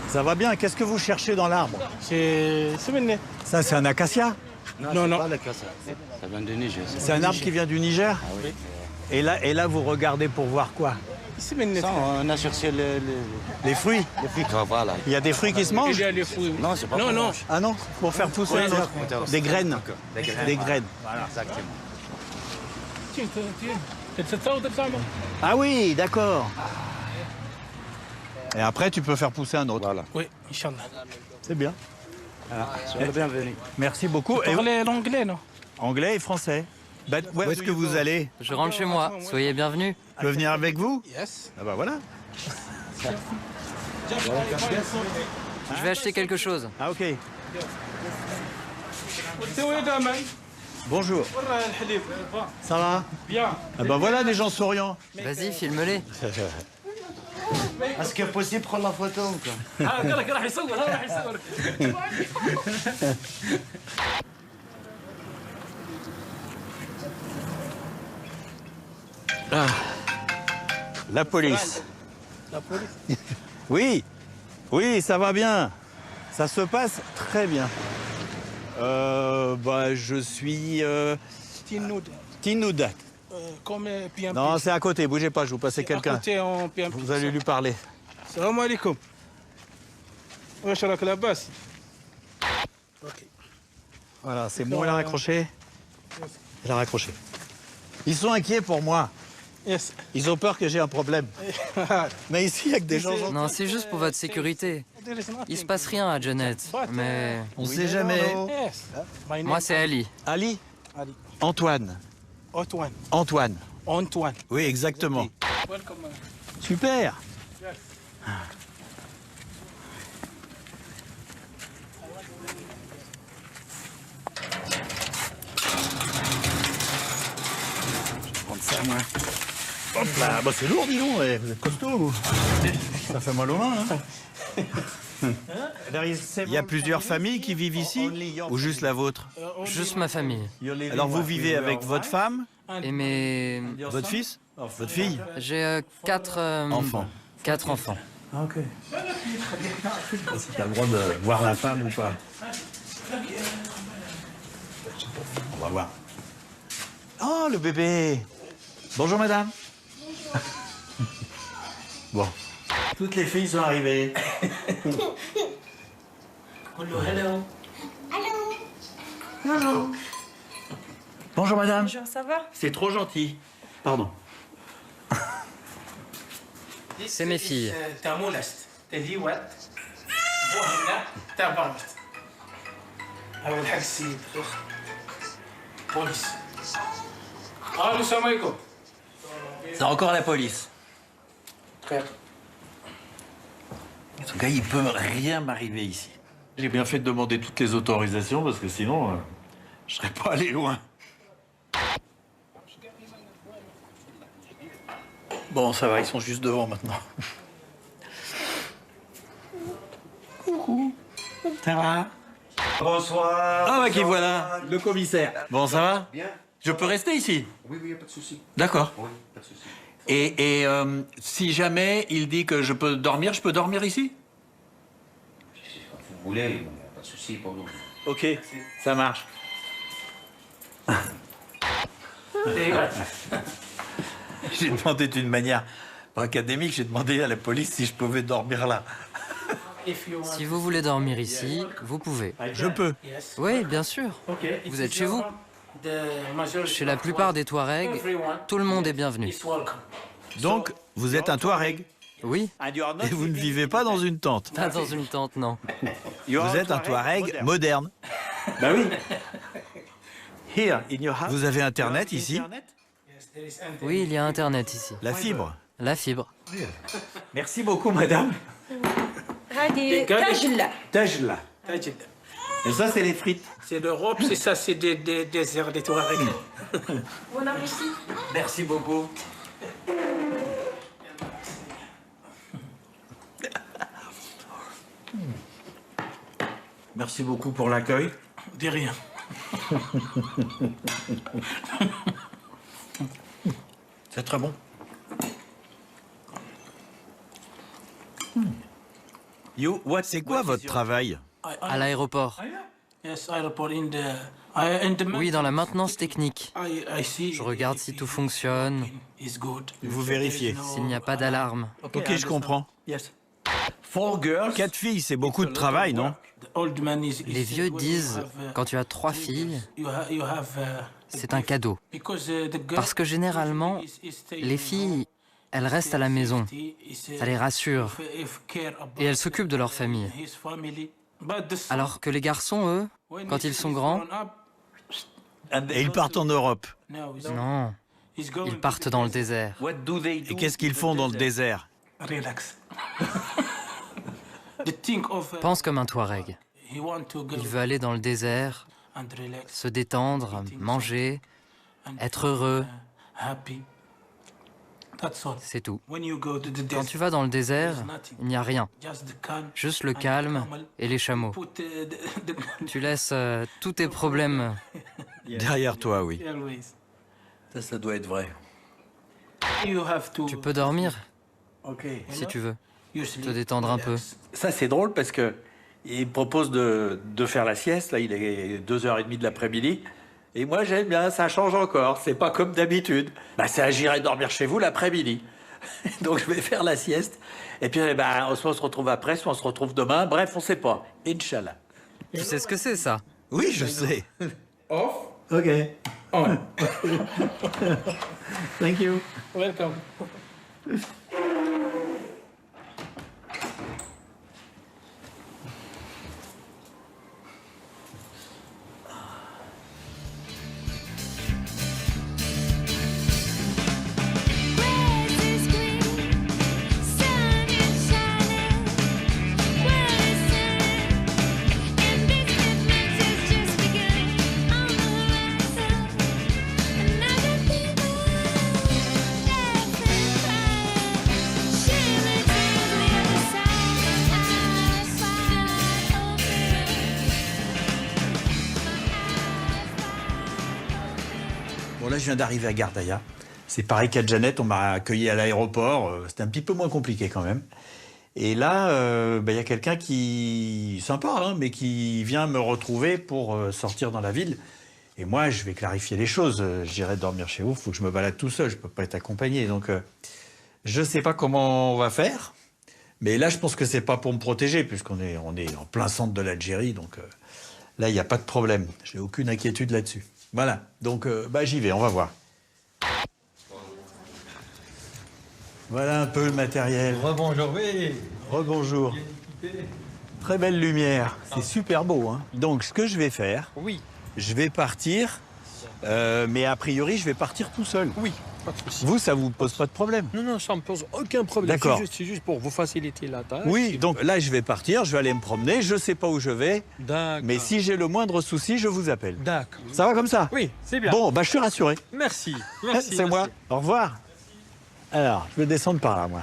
Ça va bien, qu'est-ce que vous cherchez dans l'arbre? Ça, c'est un acacia? Non. Pas l'acacia. Ça vient du Niger. C'est un arbre qui vient du Niger? Ah oui. Et là, vous regardez pour voir quoi? Ça, on a cherché les fruits. Les fruits, voilà. Il y a des fruits qui se mangent? Non, c'est pas pour manger. Ah non, pour faire pousser un autre. Des graines. Des graines. Voilà, exactement. Ah oui, d'accord. Et après, tu peux faire pousser un autre. Voilà. Oui, Inch'Allah. C'est bien. Soyez le bienvenu. Merci beaucoup. Vous parlez l'anglais, non? Anglais et français. Où est-ce que vous allez? Je rentre chez moi. Soyez bienvenus. Je peux venir avec vous? Yes. Ah bah voilà. Je vais acheter quelque chose. Ah ok. Bonjour. Ça va? Bien. Ah ben voilà des gens souriants. Vas-y, filme-les. Est-ce que possible prendre la photo ou quoi? Ah. La police. La police. Oui, oui, ça va bien. Ça se passe très bien. Je suis Tinouda. Tinouda. Comme PMP. Non, c'est à côté, bougez pas, je vous passer quelqu'un. À côté, en PMP. Vous allez lui parler. Salam alaikum. Wesh rak labas. Ok. Voilà, c'est bon, elle a raccroché. Elle a raccroché. Ils sont inquiets pour moi. Yes. Ils ont peur que j'ai un problème. Mais ici, il n'y a que des gens gentils. Non, c'est juste pour votre sécurité. Il se passe rien à Janet, mais... On sait jamais. Yes. Moi, c'est Ali. Ali? Ali. Antoine. Antoine. Antoine. Antoine. Oui, exactement. Welcome. Super. Yes. Prendre ça, moi. Hop là, bah, c'est lourd, dis donc, ouais. Vous êtes costaud, vous. Ça fait mal aux mains, hein. Il y a plusieurs familles qui vivent ici ou juste la vôtre? Juste ma famille. Alors vous vivez avec votre femme? Et mes... Votre fils? Votre fille? J'ai 4... Enfants. 4 enfants. Ah, ok. T'as le droit de voir la femme ou pas? On va voir. Oh, le bébé! Bonjour, madame. Bon. Toutes les filles sont arrivées. Hello, hello. Bonjour. Bonjour, madame. Bonjour, ça va? C'est trop gentil. Pardon. C'est mes filles. C'est encore la police. En tout cas, il peut rien m'arriver ici. J'ai bien fait de demander toutes les autorisations parce que sinon, je serais pas allé loin. Bon, ça va, ils sont juste devant maintenant. Coucou. Ça va? Bonsoir. Ah, bah qui voilà, le commissaire. Bon, ça va? Bien. Je peux rester ici? Oui, oui, y a pas de souci. D'accord. Oui, pas de souci. Et si jamais il dit que je peux dormir ici? Si vous voulez, y a pas de souci pour nous. Ok, ça marche. J'ai demandé d'une manière pas académique, j'ai demandé à la police si je pouvais dormir là. Si vous voulez dormir ici, vous pouvez. Je peux. Oui, bien sûr. Vous êtes chez vous. Chez la plupart des Touaregs, tout le monde est bienvenu. Donc, vous êtes un Touareg? Oui. Et vous ne vivez pas dans une tente? Pas dans une tente, non. Vous êtes un Touareg moderne. Bah oui. Vous avez Internet ici? Oui, il y a Internet ici. La fibre? La fibre. Merci beaucoup, madame. هذه تاجلة. Tajla. Et ça, c'est les frites. C'est l'Europe, c'est ça, c'est des déserts des Touaregs. Bon appétit. Merci beaucoup. Merci beaucoup pour l'accueil. De rien. C'est très bon. C'est quoi votre travail? À l'aéroport. Yes, airport in the... Oui, dans la maintenance technique. I see. Je regarde si tout fonctionne, Is good. Vous vérifiez. s'il n'y a pas d'alarme. Ok, je comprends. Yes. 4 filles, c'est beaucoup de travail, non? The old man is Les vieux disent, quand tu as 3 filles, you have c'est un cadeau. because the girl Parce que généralement, les filles, elles restent à la maison. Ça les rassure. Et elles s'occupent de leur famille. Alors que les garçons, eux, quand ils sont grands, Et ils partent en Europe. non, ils partent dans le désert. Et qu'est-ce qu'ils font dans le désert? Relax. Pense comme un Touareg. Il veut aller dans le désert se détendre, manger, être heureux. C'est tout. Quand tu vas dans le désert, il n'y a rien. Juste le calme et les chameaux. Tu laisses tous tes problèmes derrière toi, oui. Ça doit être vrai. Tu peux dormir, si tu veux, te détendre un peu. Ça, c'est drôle parce que il me propose de faire la sieste. Là, il est 2h30 de l'après-midi. Et moi, j'aime bien, ça change encore. C'est pas comme d'habitude. Bah, c'est à j'irai dormir chez vous l'après-midi. Donc, je vais faire la sieste. Et puis, soit on se retrouve après, soit on se retrouve demain. Bref, on sait pas. Inch'Allah. Tu sais ce que c'est, ça? Oui, je sais. Off. OK. On. Thank you. Welcome. Bon, là, je viens d'arriver à Gardaïa. C'est pareil qu'à Janet, on m'a accueilli à l'aéroport. C'était un petit peu moins compliqué quand même. Et là, y a quelqu'un qui... sympa, hein, mais qui vient me retrouver pour sortir dans la ville. Et moi, je vais clarifier les choses. J'irai dormir chez vous, il faut que je me balade tout seul. Je ne peux pas être accompagné. Donc, je ne sais pas comment on va faire. Mais là, je pense que c'est pas pour me protéger, puisqu'on est en plein centre de l'Algérie. Donc là, il n'y a pas de problème. J'ai aucune inquiétude là-dessus. Voilà, donc j'y vais, on va voir. Voilà un peu le matériel. Rebonjour, oui. Rebonjour. Très belle lumière, c'est super beau. Hein. Donc ce que je vais faire, je vais partir, mais a priori je vais partir tout seul. Oui, pas de souci. Vous, ça vous pose pas de problème? Non, ça me pose aucun problème. D'accord. C'est juste pour vous faciliter la tâche. Oui, donc là je vais partir, je vais aller me promener, je sais pas où je vais, D'accord. mais si j'ai le moindre souci, je vous appelle. D'accord. Ça va comme ça? Oui, c'est bien. Bon, je suis rassuré. Merci. C'est moi. Au revoir. Alors, je vais descendre par là, moi.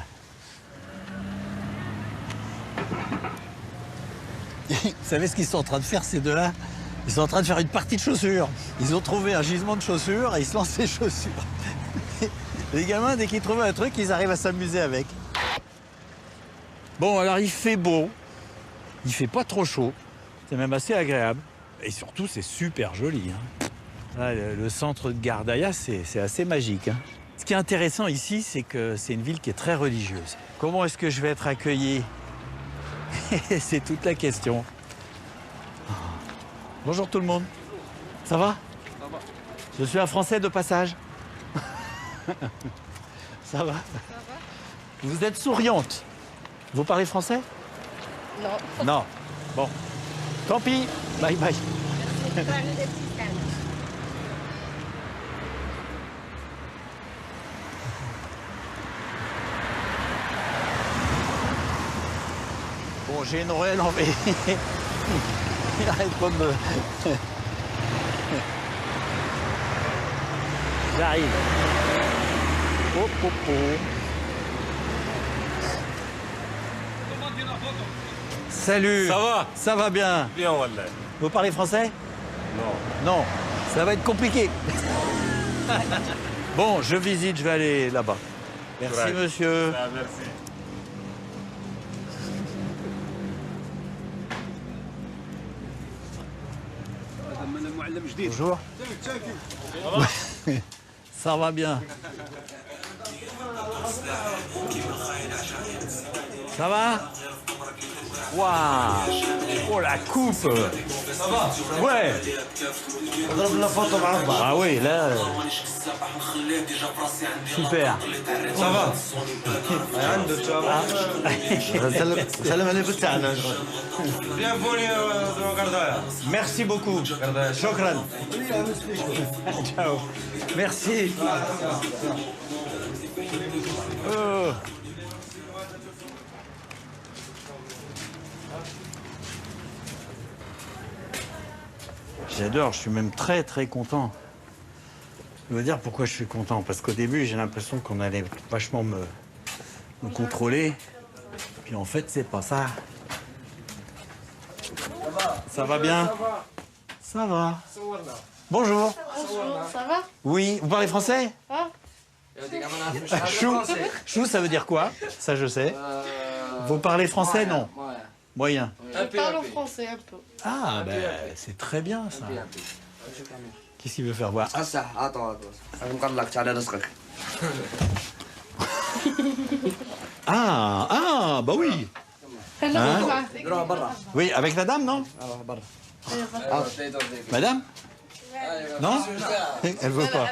Vous savez ce qu'ils sont en train de faire, ces deux-là? Ils sont en train de faire une partie de chaussures. Ils ont trouvé un gisement de chaussures et ils se lancent les chaussures. Les gamins, dès qu'ils trouvent un truc, ils arrivent à s'amuser avec. Bon, alors il fait beau. Il fait pas trop chaud. C'est même assez agréable. Et surtout, c'est super joli. Hein. Là, le centre de Gardaïa, c'est assez magique. Hein. Ce qui est intéressant ici, c'est que c'est une ville qui est très religieuse. Comment est-ce que je vais être accueilli? C'est toute la question. Bonjour tout le monde. Ça va? Ça va. Je suis un Français de passage. Ça va? Vous êtes souriante. Vous parlez français? Non. Non. Bon. Tant pis. Bye bye. Bon, j'ai une ruelle en V. Il arrête pas de me... J'arrive. Oh, oh, oh. Salut. Ça va? Ça va bien. Bien, Wallah. Vous parlez français? Non. Non. Ça va être compliqué. Bon, je visite, je vais aller là-bas. Merci, Ouais. monsieur. Ah, merci. Bonjour. Ça va bien. Ça va? Waouh! Oh la coupe! Ça va? Ouais! Ah oui, là. Super! Ça va? Bienvenue dans Gardaïa. Merci beaucoup. Shukran. Ciao. Merci. Oh. J'adore, je suis même très très content. Je veux dire pourquoi je suis content. Parce qu'au début, j'ai l'impression qu'on allait vachement me contrôler. Puis en fait, c'est pas ça. Ça va bien? Ça va. Bonjour. Bonjour, ça va? Oui, vous parlez français? Hein? Chou. Chou, ça veut dire quoi? Ça, je sais. Vous parlez français? Non. Moyen. Je parle français un peu. Ah, ben, c'est très bien, ça. Qu'est-ce qu'il veut faire voir? Ah, bah oui. Hein? Oui, avec la dame, non? Madame? Non? Elle veut pas.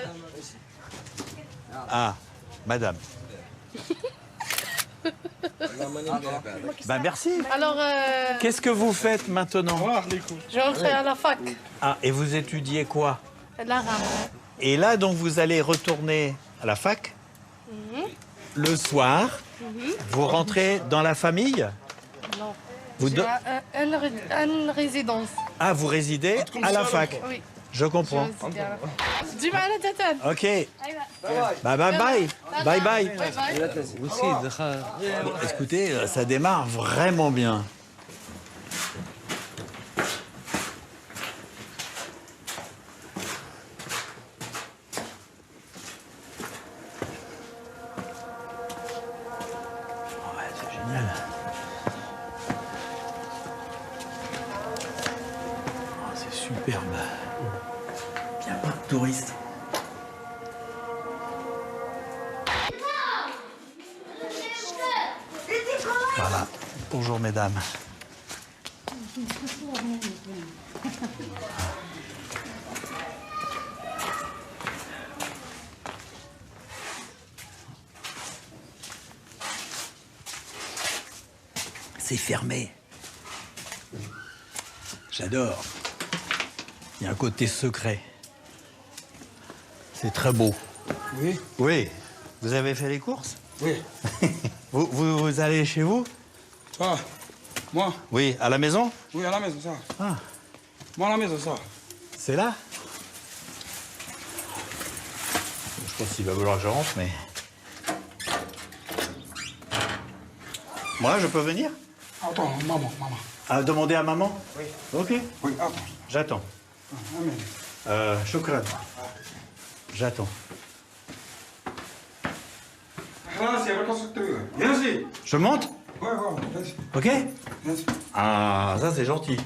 Ah, madame. Ben merci. Alors, Qu'est-ce que vous faites maintenant? je rentre à la fac, Ah, et vous étudiez quoi? l'arabe. Et là, donc, vous allez retourner à la fac le soir. Vous rentrez dans la famille? Non. Vous J'ai une résidence. Ah, vous résidez à la fac? Oui. Je comprends. Du mal à tête. Ok. Bye bye bye. Bye bye. bye. Écoutez, ça démarre vraiment bien. Ouais, c'est génial. Oh, c'est superbe. Il n'y a pas de touristes. Voilà. Bonjour, mesdames. C'est fermé. J'adore. Il y a un côté secret. C'est très beau. Oui. Oui. Vous avez fait les courses? Oui. Vous allez chez vous? Ça. Moi? Oui, à la maison? Oui, à la maison, ça. Ah. Moi, à la maison, ça. C'est là? Je pense qu'il va vouloir que je rentre, mais... Moi, je peux venir? Attends, maman. À demander à maman? Oui. Ok. Oui, attends. J'attends. Shukran. J'attends. Je monte? Ouais, vas-y. Ok? Vas-y. Ah, ça c'est gentil.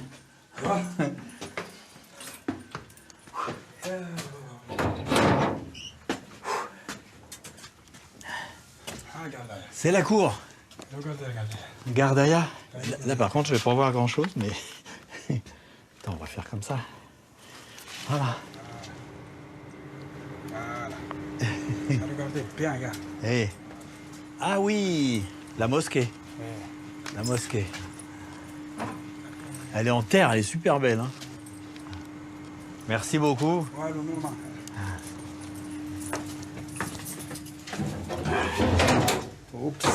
C'est la cour. Gardaya. Là par contre je vais pas voir grand chose, mais... Attends, on va faire comme ça. Voilà. Regardez bien, regarde. Eh. Ah oui, la mosquée. La mosquée. Elle est en terre, elle est super belle. Hein. Merci beaucoup. Ouais, le moment. Oups.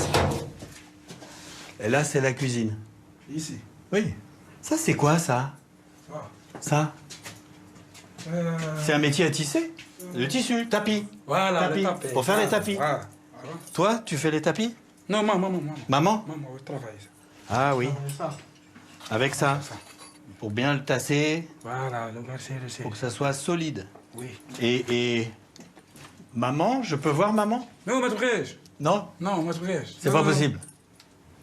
Et là, c'est la cuisine. Ici. Oui. Ça, c'est quoi, ça? Ça? C'est un métier à tisser? Le tissu, tapis. Voilà, tapis. le tapis. Pour faire les tapis. Voilà. Toi, tu fais les tapis? Non, maman. Maman? Maman, oui, travaille. Ah oui. Avec ça. Pour bien le tasser. Voilà, le verser. Pour que ça soit solide. Oui. Et maman, je peux voir maman? Non, maître Brèche. Non? Non, maître Brèche. C'est pas possible.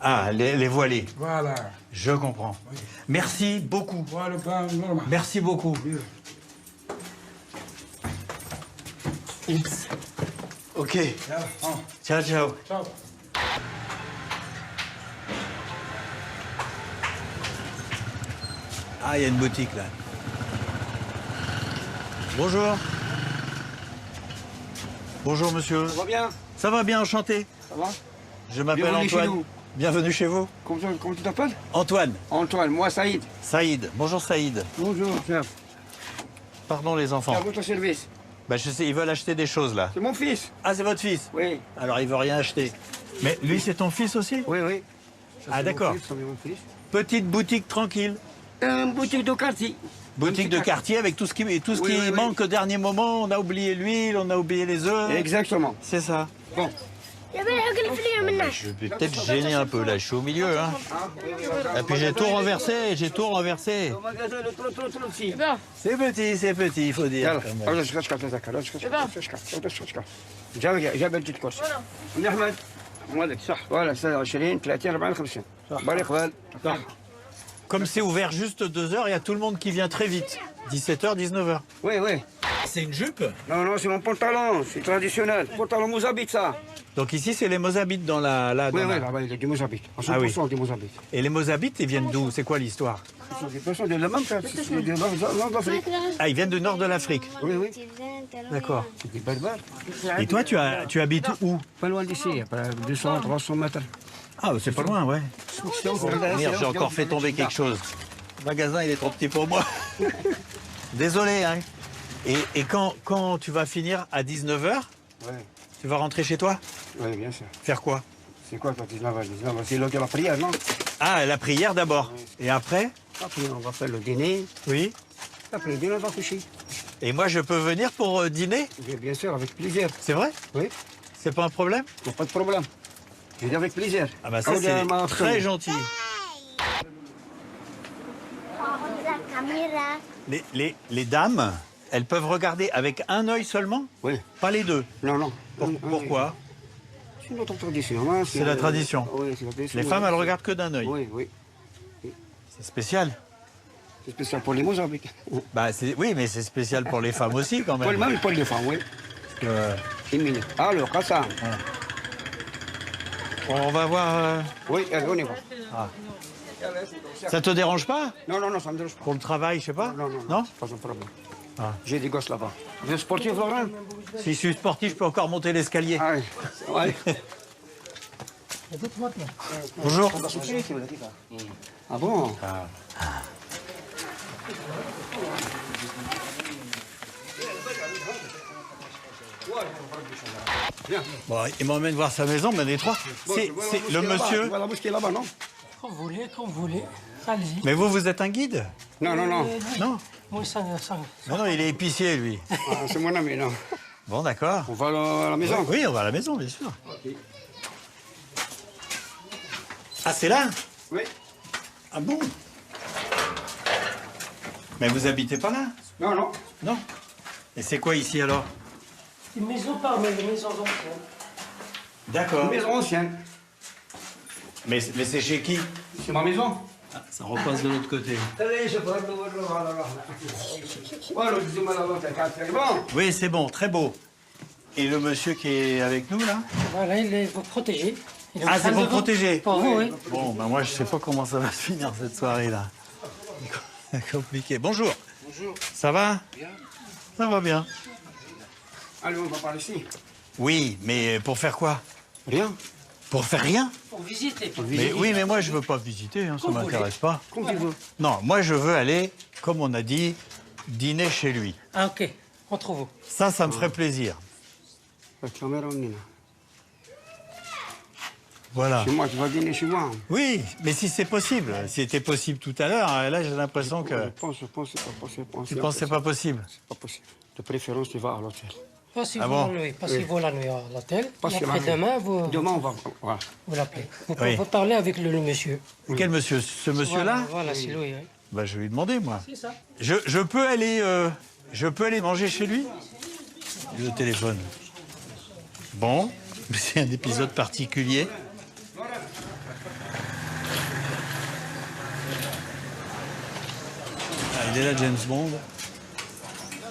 Ah, les voilés. Voilà. Je comprends. Oui. Merci beaucoup. Voilà, ben, normal. Merci beaucoup. Oups. Ok. Ciao, ciao. Ciao. Ah, il y a une boutique là. Bonjour. Bonjour, monsieur. Ça va bien? Ça va bien, enchanté. Ça va? Je m'appelle Bienvenue Antoine. chez nous. Bienvenue chez vous. Comment tu t'appelles? Antoine. Antoine, moi Saïd. Saïd. Bonjour, Saïd. Bonjour, chef. Pardon, les enfants. À votre service. Bah, je sais, ils veulent acheter des choses là. C'est mon fils. Ah, c'est votre fils? Oui. Alors, il veut rien acheter. Mais lui, c'est ton fils aussi? Oui, oui. Ça, Ah, c'est d'accord. mon fils, ça, c'est mon fils. Petite boutique tranquille. Une boutique de quartier. Boutique de quartier avec tout ce qui manque au dernier moment. On a oublié l'huile, on a oublié les œufs. Exactement. C'est ça. Bon. Je vais peut-être gêner un peu là, je suis au milieu. Hein. Et puis j'ai tout renversé, C'est petit, il faut dire. جاب الجد كوش من احمد مالك صح ولا 20 30 40 50 بالي قبال صح. Comme c'est ouvert juste 2 heures, il y a tout le monde qui vient très vite. 17h, 19h. Oui, oui. C'est une jupe? Non, non, c'est mon pantalon, c'est traditionnel. Pantalon mozabite, ça. Donc ici, c'est les mozabites dans la... Oui, oui, là-bas, il y a du mozabite. À 100% du mozabite. Et les mozabites, ils viennent d'où? C'est quoi l'histoire? Ce sont des personnes de la même place, du nord d'Afrique. Ah, ils viennent du nord de l'Afrique? Oui, oui. D'accord. C'est des barbares. Et toi, tu habites où? Pas loin d'ici, à 200, 300 mètres. Ah, c'est pas loin, ouais. Merde, j'ai encore fait tomber quelque chose. Le magasin, il est trop petit pour moi. Désolé, hein. Et quand tu vas finir à 19h, tu vas rentrer chez toi? Oui, bien sûr. Faire quoi? C'est quoi, 19h? C'est l'heure de la prière, non? Ah, la prière d'abord. Et après? Après, on va faire le dîner. Oui. Après le dîner, on va coucher. Et moi, je peux venir pour dîner? Bien sûr, avec plaisir. C'est vrai? Oui. C'est pas un problème? Il n'y a pas de problème. Je dis avec plaisir. Ah bah ça, c'est très gentil. Les dames, elles peuvent regarder avec un œil seulement? Oui. Pas les deux? Non, non. Pourquoi? C'est notre tradition. Hein. C'est la tradition. Oui, c'est la tradition. Les femmes, elles regardent que d'un œil? Oui, oui. C'est spécial. C'est spécial pour les mozabiques. Bah, oui, mais c'est spécial pour les femmes aussi, quand même. Même pour les femmes, oui. Alors, ça. On va voir... Oui, allez, on y va. Ah. Ça te dérange pas? Non, non, non, ça me dérange pas. Pour le travail, je sais pas? Non, non, non. Pas un problème. Ah. J'ai des gosses là-bas. Vous êtes sportif, Laurent? Si je suis sportif, je peux encore monter l'escalier. Ah oui. Bonjour. Ah bon? Bon, il m'emmène voir sa maison, mais les trois. C'est le monsieur. Voilà la mosquée là-bas, non? Quand vous voulez, allez-y. Mais vous êtes un guide? Non, non, non. Non? Oui, ça. Non, non, il est épicier, lui. Ah, c'est mon ami, non. Bon, d'accord. On va à la maison? Oui, on va à la maison, bien sûr. Ah, c'est là? Oui. Ah bon? Mais vous habitez pas là? Non, non. Non? Et c'est quoi ici, alors? Une maison parmi les maisons anciennes. D'accord. Une maison ancienne. Mais c'est chez qui? C'est ma maison. Ah, ça repasse de l'autre côté. Oui, c'est bon, très beau. Et le monsieur qui est avec nous, là? Voilà, il est vous protéger. Ah, c'est pour protéger? Pour vous, oui. Bon, ben moi, je sais pas comment ça va se finir, cette soirée-là. C'est compliqué. Bonjour. Bonjour. Ça va? Bien. Ça va bien. Allez, on va par ici. Oui, mais pour faire quoi? Rien. Pour faire rien? Pour visiter. Mais, oui, mais moi, je veux pas visiter, hein, ça m'intéresse pas. Comme tu veux. Non, moi, je veux aller, comme on a dit, dîner chez lui. Ah, ok. Entre vous. Ça me ferait plaisir. Voilà. Chez moi, tu vas dîner chez moi. Oui, mais si c'est possible. C'était possible tout à l'heure, là, j'ai l'impression que... Je pense que c'est pas possible. Tu penses que c'est pas possible? C'est pas possible. De préférence, tu vas à l'hôtel. Passez-vous la nuit à l'hôtel. Après demain, Demain, on va... Voilà. Vous l'appelez. Vous pouvez parler avec le monsieur. Quel monsieur? Ce monsieur-là? Voilà, c'est lui. Oui. Bah, je vais lui demander, moi. C'est ça. Je peux aller manger chez lui? Le téléphone. Bon, c'est un épisode particulier. Ah, il est là, James Bond.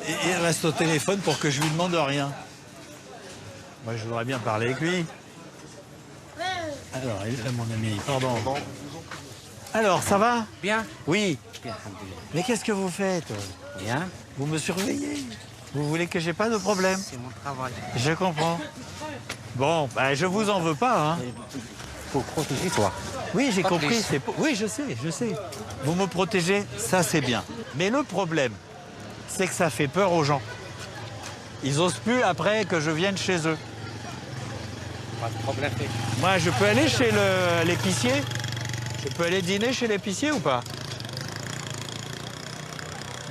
Et il reste au téléphone pour que je lui demande rien. Moi, je voudrais bien parler avec lui. Alors, il est là, mon ami. Pardon. Alors, ça va? Bien. Oui. Bien. Mais qu'est-ce que vous faites? Bien. Vous me surveillez. Vous voulez que j'ai pas de problème? C'est mon travail. Je comprends. Bon, bah, je vous en veux pas, hein. Faut protéger toi. Oui, j'ai Pas compris. plus. Oui, je sais. Vous me protégez, ça c'est bien. Mais le problème, c'est que ça fait peur aux gens. Ils osent plus après que je vienne chez eux. Pas de problème. Moi, je peux aller chez l'épicier? Je peux aller dîner chez l'épicier ou pas?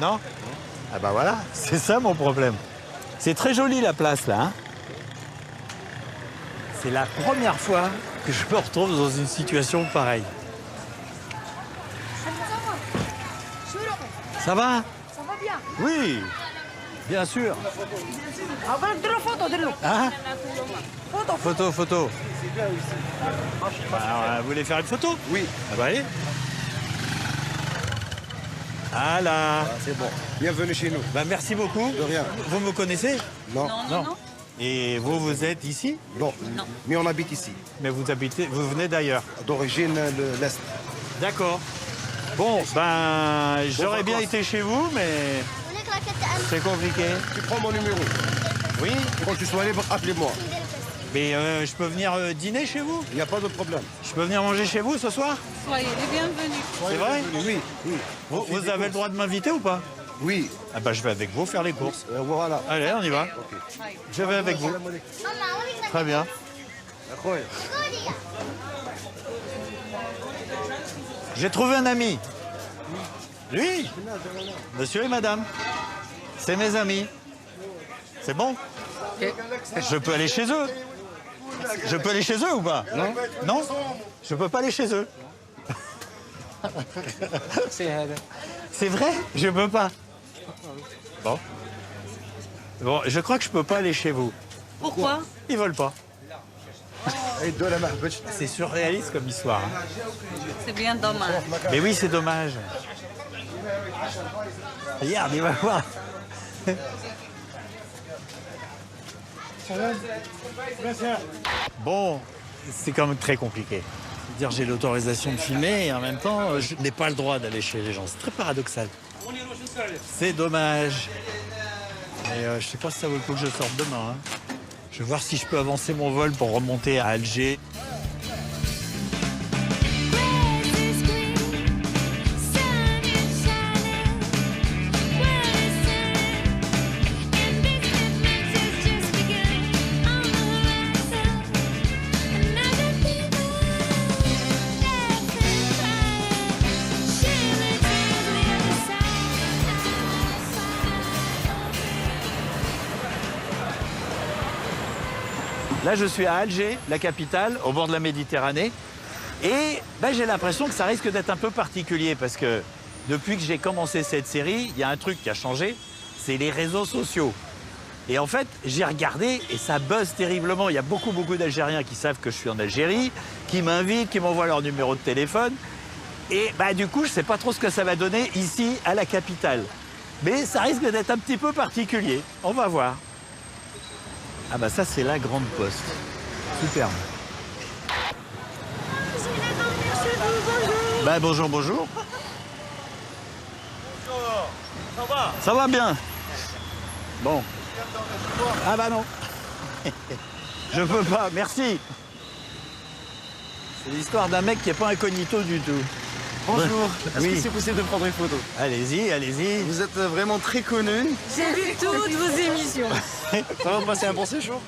Non? Ah bah voilà, c'est ça mon problème. C'est très joli la place là. Hein, c'est la première fois que je me retrouve dans une situation pareille. Ça va? Ça va bien. Oui, bien sûr. Hein? Photo. Bah, vous voulez faire une photo? Oui. Ah bah allez. Ah là. Ah, c'est bon. Bienvenue chez nous. Bah merci beaucoup. De rien. Vous me connaissez? Non. Non. Et vous êtes ici? Non. Mais on habite ici. Mais vous venez d'ailleurs? D'origine de l'Est. D'accord. Bon, ben, j'aurais bien été chez vous, mais c'est compliqué. Tu prends mon numéro. Oui. Quand tu sois libre, appelez-moi. Mais je peux venir dîner chez vous? Il n'y a pas de problème. Je peux venir manger chez vous ce soir? Soyez les bienvenus. C'est vrai? Oui. Vous avez le droit de m'inviter ou pas? Oui. Ah bah je vais avec vous faire les courses. Voilà. Allez, on y va. Je vais avec vous. Très bien. J'ai trouvé un ami. Lui, monsieur et madame. C'est mes amis. C'est bon? Je peux aller chez eux. Je peux aller chez eux ou pas? Non. Non? Je peux pas aller chez eux. C'est vrai? Je peux pas. Bon. Bon, je crois que je peux pas aller chez vous. Pourquoi? Ils veulent pas. C'est surréaliste comme histoire. Hein. C'est bien dommage. Mais oui, c'est dommage. Regarde, il va voir. Bon, c'est quand même très compliqué. Dire j'ai l'autorisation de filmer et en même temps, je n'ai pas le droit d'aller chez les gens. C'est très paradoxal. C'est dommage. Mais je sais pas si ça vaut le coup que je sorte demain. Hein. Je vais voir si je peux avancer mon vol pour remonter à Alger. Là, je suis à Alger, la capitale, au bord de la Méditerranée. Et ben, j'ai l'impression que ça risque d'être un peu particulier parce que depuis que j'ai commencé cette série, il y a un truc qui a changé, c'est les réseaux sociaux. Et en fait, j'ai regardé et ça buzz terriblement. Il y a beaucoup d'Algériens qui savent que je suis en Algérie, qui m'invitent, qui m'envoient leur numéro de téléphone. Et bah, du coup, je ne sais pas trop ce que ça va donner ici, à la capitale. Mais ça risque d'être un petit peu particulier. On va voir. Ah bah ça, c'est la grande poste. Superbe. Bah bonjour. Bonjour. Ça va? Ça va bien. Bon. Ah bah non. Je peux pas, merci. C'est l'histoire d'un mec qui n'est pas incognito du tout. Bonjour, est-ce Oui. que c'est possible de prendre une photo? Allez-y, allez-y. Vous êtes vraiment très connu. J'ai vu toutes vos émissions. Ça va passer un bon séjour?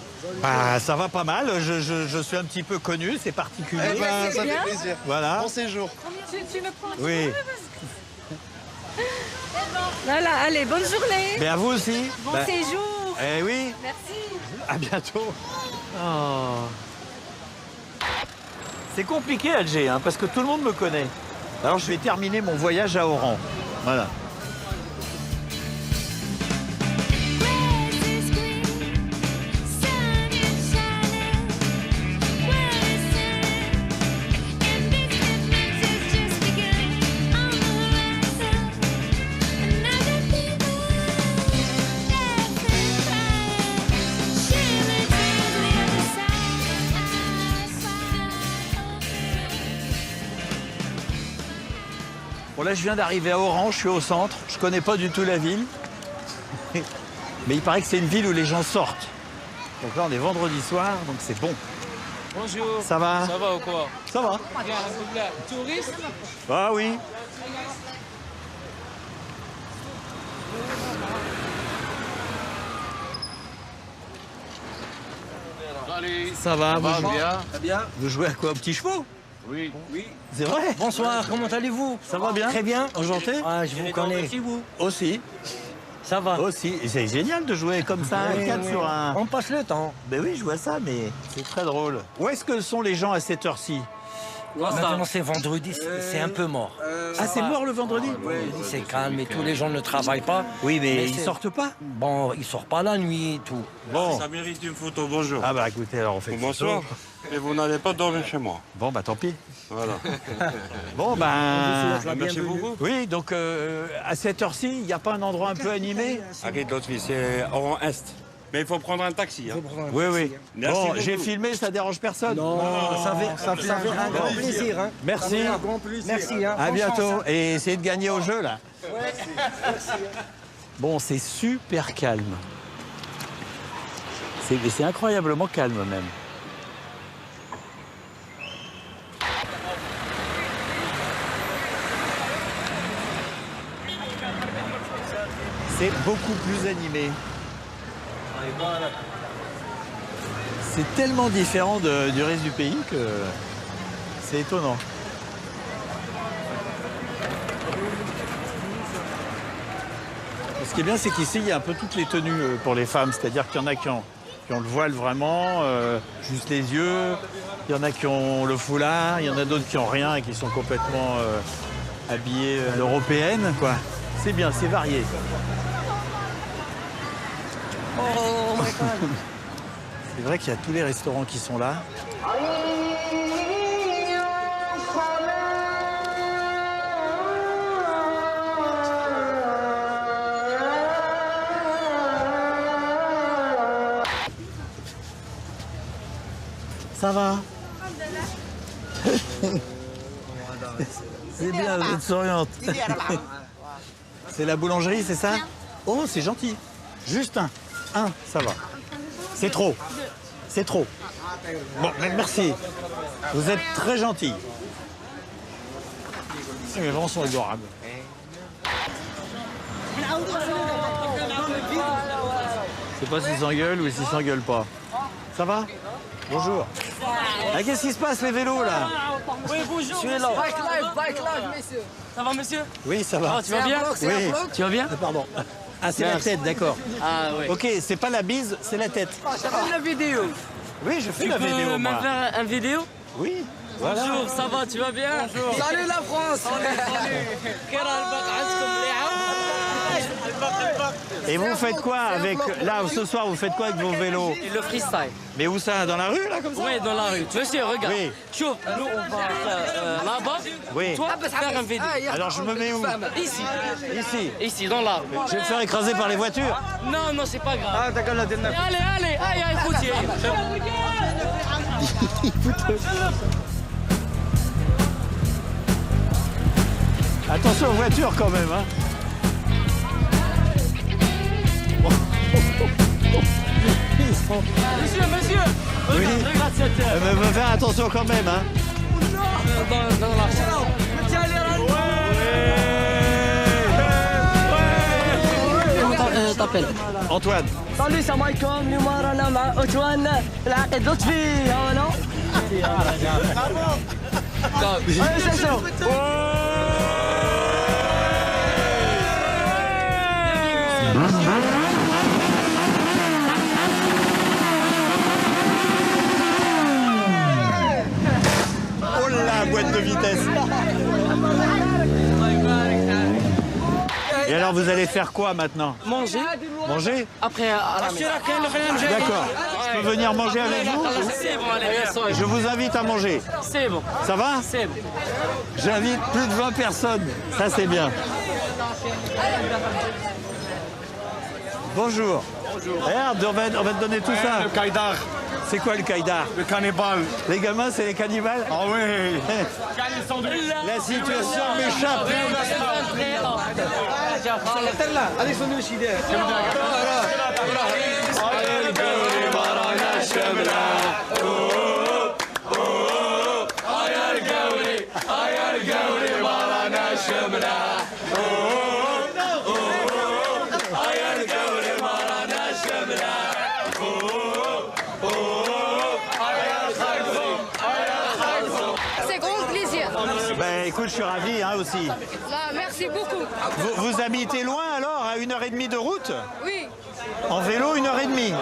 Ah, ça va pas mal, je suis un petit peu connu, c'est particulier. Eh ben, ça fait plaisir. Voilà. Bon séjour. Tu me prends? Oui. Voilà, allez, bonne journée. Mais à vous aussi. Bon Bah, séjour. Eh oui. Merci. À bientôt. Oh. C'est compliqué Alger, hein, parce que tout le monde me connaît. Alors je vais terminer mon voyage à Oran. Voilà. Bon là je viens d'arriver à Oran, je suis au centre, je connais pas du tout la ville. Mais il paraît que c'est une ville où les gens sortent. Donc là on est vendredi soir, donc c'est bon. Bonjour. Ça va? Ça va ou quoi? Ça va. Bien, alhamdoulilah. Touriste? Ah oui. Salut. Ça va, Ça va vous bien? Vous jouez à quoi? Aux petits chevaux? Oui. C'est vrai? Bonsoir, comment allez-vous? Ça va bien? Très bien. Enchanté? Ah, je vous connais. Aussi. Ça va. Aussi. Et c'est génial de jouer comme ça, Oui, 4 oui. sur un... On passe le temps. Ben oui, je vois ça, mais c'est très drôle. Où est-ce que sont les gens à cette heure-ci? Maintenant, c'est vendredi, c'est un peu mort. Ah, c'est mort le vendredi? Oui, c'est calme et tous les gens ne travaillent pas. Oui, mais ils c'est- sortent pas? Bon, ils sortent pas la nuit et tout. Bon. Ça mérite une photo, bonjour. Ah bah écoutez, alors on fait une Bonsoir. photo. Et vous n'allez pas dormir chez moi. Bon, bah tant pis. Voilà. Bon, ben... Merci beaucoup. Oui, donc à cette heure-ci, il n'y a pas un endroit un peu animé? Arrête l'autre fille, c'est Oran Est. Mais il faut prendre un taxi. Hein. Oui, oui. Merci Bon, beaucoup. j'ai filmé, ça dérange personne? Non, ça fait un grand plaisir. Hein. Merci. Merci. Hein. À Bonne bientôt. chance, hein. Et essayez de gagner au jeu, là. Bon, c'est super calme. C'est incroyablement calme, même. C'est beaucoup plus animé. C'est tellement différent du reste du pays que c'est étonnant. Ce qui est bien, c'est qu'ici, il y a un peu toutes les tenues pour les femmes. C'est-à-dire qu'il y en a qui ont le voile vraiment, juste les yeux. Il y en a qui ont le foulard. Il y en a d'autres qui n'ont rien et qui sont complètement habillées à l'européenne, quoi. C'est bien, c'est varié. Oh my God. C'est vrai qu'il y a tous les restaurants qui sont là. Ça va? C'est bien, vous êtes souriante. C'est la boulangerie, c'est ça? Oh, c'est gentil. Juste un. Un, ça va. C'est trop. C'est trop. Bon, merci. Vous êtes très gentil. Les gens sont adorables. Je sais pas s'ils s'engueulent ou s'ils s'engueulent pas. Ça va? Bonjour. Ah, qu'est-ce qui se passe, les vélos, là? Oui, bonjour. Je suis là. Bike live, messieurs. Ça va, monsieur? Oui, ça va. Ah, tu vas bien? Oui. Tu vas bien? Pardon. Ah, c'est la Merci. tête, d'accord. Ah, oui. Ok, c'est pas la bise, c'est la tête. Ça fait la vidéo. Oui, je fais Tu la peux vidéo, me moi. faire une vidéo? Oui. Bonjour, ça va, tu vas bien? Bonjour. Salut la France. Et vous faites quoi avec... Là, ce soir, vous faites quoi avec vos vélos? Le freestyle. Mais où ça? Dans la rue, là, comme ça? Oui, dans la rue. Monsieur, regarde. Oui. Chouf, nous, on va là-bas. Oui. Toi, faire une vidéo. Alors, je me mets où? Ici. Ici. Ici, dans la rue. Je vais me faire écraser par les voitures. Non, non, c'est pas grave. Ah, d'accord, la dernière. Allez, allez, allez, allez, écoutez. Attention aux voitures, quand même, hein. Monsieur, Oui. regarde cette... Mais faire attention quand même, hein. dans la... t'appelles Antoine. Salut, c'est Maïkom, Numarana, Otouane, العقد لطفي هنا. Allez, c'est chaud. Oh la boîte de vitesse. Et alors, vous allez faire quoi maintenant? Manger. Manger? Après, à la maison. D'accord. Je peux venir manger avec vous? C'est bon, allez, Je vous invite à manger. c'est bon. Ça va? C'est bon. J'invite plus de 20 personnes. Ça, c'est bien. Bonjour. Regarde, on va te donner tout ça. Le caïdar. C'est quoi le caïdar? Le cannibale. Les gamins, c'est les cannibales? Ah oui. La situation m'échappe. C'est gros je suis ravi hein, aussi. Merci beaucoup. Vous habitez loin alors, à 1h30 de route? Oui. En vélo, 1h30? Oui.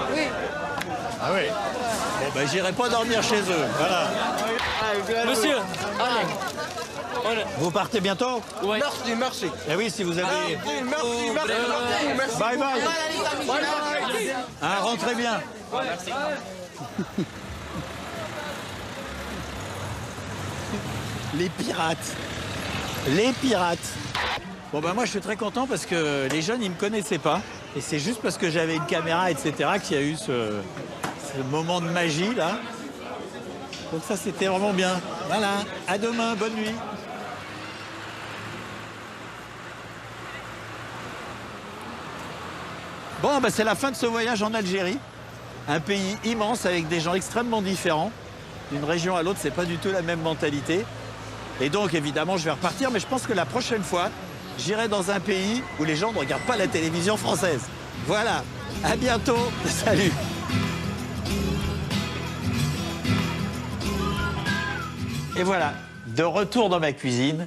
Ah oui. Bon, ben, j'irai pas dormir chez eux. Voilà. Monsieur, allez. Vous partez bientôt? Oui. Merci, merci. Eh oui, si vous avez... Merci. Bye bye. Hein, rentrez bien. Merci. Les pirates. Les pirates. Bon ben moi je suis très content parce que les jeunes ils me connaissaient pas. Et c'est juste parce que j'avais une caméra, etc. qu'il y a eu ce moment de magie là. Donc ça c'était vraiment bien. Voilà, à demain, bonne nuit. Bon ben c'est la fin de ce voyage en Algérie. Un pays immense avec des gens extrêmement différents. D'une région à l'autre, c'est pas du tout la même mentalité. Et donc, évidemment, je vais repartir, mais je pense que la prochaine fois, j'irai dans un pays où les gens ne regardent pas la télévision française. Voilà, à bientôt, salut. Et voilà, de retour dans ma cuisine.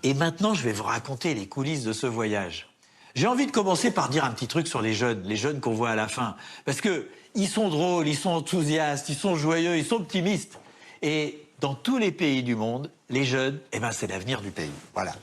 Et maintenant, je vais vous raconter les coulisses de ce voyage. J'ai envie de commencer par dire un petit truc sur les jeunes qu'on voit à la fin. Parce que ils sont drôles, ils sont enthousiastes, ils sont joyeux, ils sont optimistes. Et dans tous les pays du monde, les jeunes, eh ben, c'est l'avenir du pays. Voilà.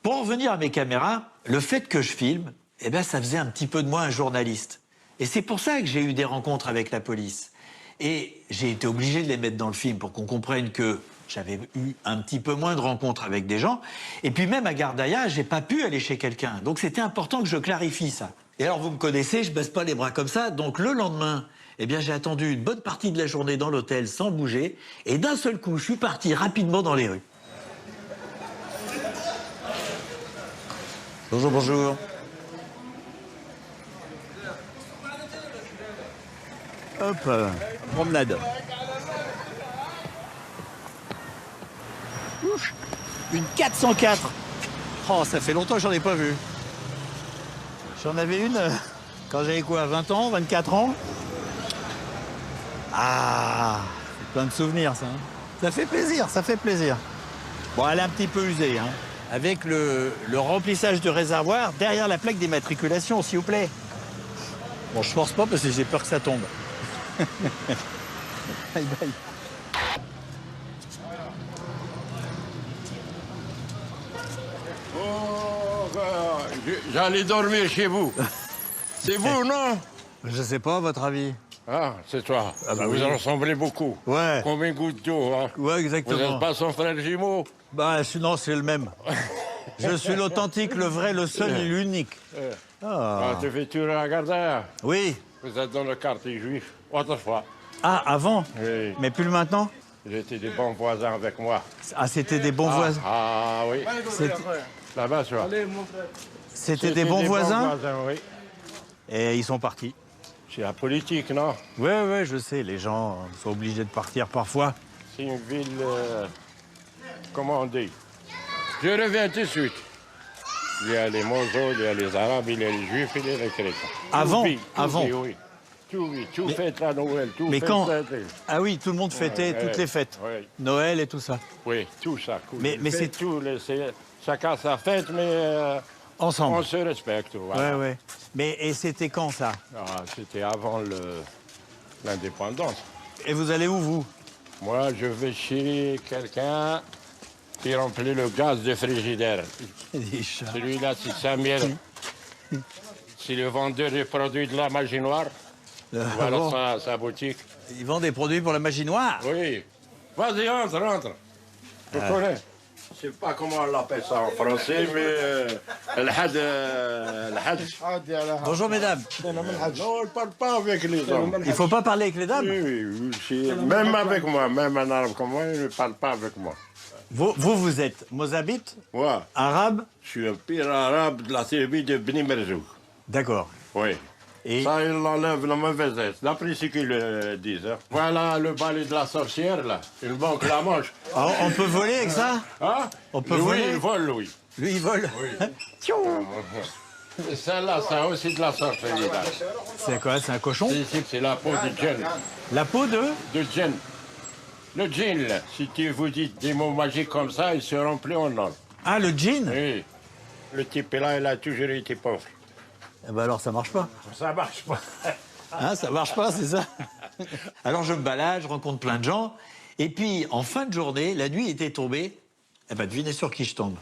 Pour en revenir à mes caméras, le fait que je filme, eh ben, ça faisait un petit peu de moi un journaliste. Et c'est pour ça que j'ai eu des rencontres avec la police. Et j'ai été obligé de les mettre dans le film pour qu'on comprenne que j'avais eu un petit peu moins de rencontres avec des gens. Et puis même à Gardaïa, j'ai pas pu aller chez quelqu'un. Donc c'était important que je clarifie ça. Et alors vous me connaissez, je baisse pas les bras comme ça. Donc le lendemain, eh bien j'ai attendu une bonne partie de la journée dans l'hôtel sans bouger. Et d'un seul coup, je suis parti rapidement dans les rues. Bonjour, bonjour. Hop, promenade. Ouf, une 404. Oh, ça fait longtemps que j'en ai pas vu. J'en avais une quand j'avais quoi, 20 ans, 24 ans. Ah, c'est plein de souvenirs, ça. Ça fait plaisir, ça fait plaisir. Bon, elle est un petit peu usée, hein. Avec le remplissage du réservoir derrière la plaque d'immatriculation, s'il vous plaît. Bon, je force pas parce que j'ai peur que ça tombe. Bye bye. J'allais dormir chez vous. C'est vous, non? Je sais pas, votre avis. Ah, c'est toi. Ah bah vous oui. ressemblez beaucoup. Ouais. Comme une goutte d'eau, hein. Ouais, exactement. Vous n'êtes pas son frère jumeau? Bah, non, c'est le même. Je suis l'authentique, le vrai, le seul et l'unique. Ah, tu fais tout à Gardaïa? Oui. Vous êtes dans le quartier juif, autrefois. Ah, avant? Oui. Mais plus maintenant? J'étais des bons voisins avec moi. Ah, c'était des bons voisins? Ah, oui. Là-bas, tu vois. C'était des bons voisins? Oui. Et ils sont partis. C'est la politique, non? Oui, oui, je sais. Les gens sont obligés de partir parfois. C'est une ville, comment on dit? Je reviens tout de suite. Il y a les Mosouls, il y a les Arabes, il y a les Juifs, il y a les Chrétiens. Avant? Tout vit, oui. Tout fête à Noël, tout Mais fête quand? à... Ah oui, tout le monde fêtait toutes les fêtes. Oui. Noël et tout ça. Oui, tout ça. Mais c'est tout. Chacun sa fête, mais ensemble. On se respecte. Voilà. Ouais, ouais. Mais et c'était quand ça? Ah, c'était avant l'indépendance. Et vous allez où, vous? Moi, je vais chez quelqu'un qui remplit le gaz de frigidaire. Celui-là, c'est Samuel. C'est le vendeur des produits de la magie noire. Voilà bon. sa boutique. Ils vendent des produits pour la magie noire? Oui. Vas-y, entre. Tu connais? Je ne sais pas comment on l'appelle ça en français, mais le Hajj. Bonjour, mesdames. Non, on ne parle pas avec les hommes. Il ne faut pas parler avec les dames? Oui, même avec moi, même un arabe comme moi, il ne parle pas avec moi. Vous êtes mozabite? Moi. Arabe? Je suis un pire arabe de la tribu de Bni Merzouk. D'accord. Oui. Et... ça, il enlève la mauvaise d'après ce qu'ils disent. Hein. Voilà le balai de la sorcière, là. Il manque la manche. Ah, on peut voler avec ça? Hein? On peut lui, voler? Il vole, oui. Lui, il vole? Oui. Celle-là, c'est aussi de la sorcellerie. C'est quoi? C'est un cochon? C'est la peau de djinn. La peau de? De djinn. Le djinn, là, si tu vous dites des mots magiques comme ça, il se remplit en or. Ah, le djinn? Oui. Le type est là, il a toujours été pauvre. Eh ben alors, ça marche pas. Ça marche pas. Hein, ça marche pas, c'est ça? Alors, je me balade, je rencontre plein de gens. Et puis, en fin de journée, la nuit était tombée. Eh ben, devinez sur qui je tombe.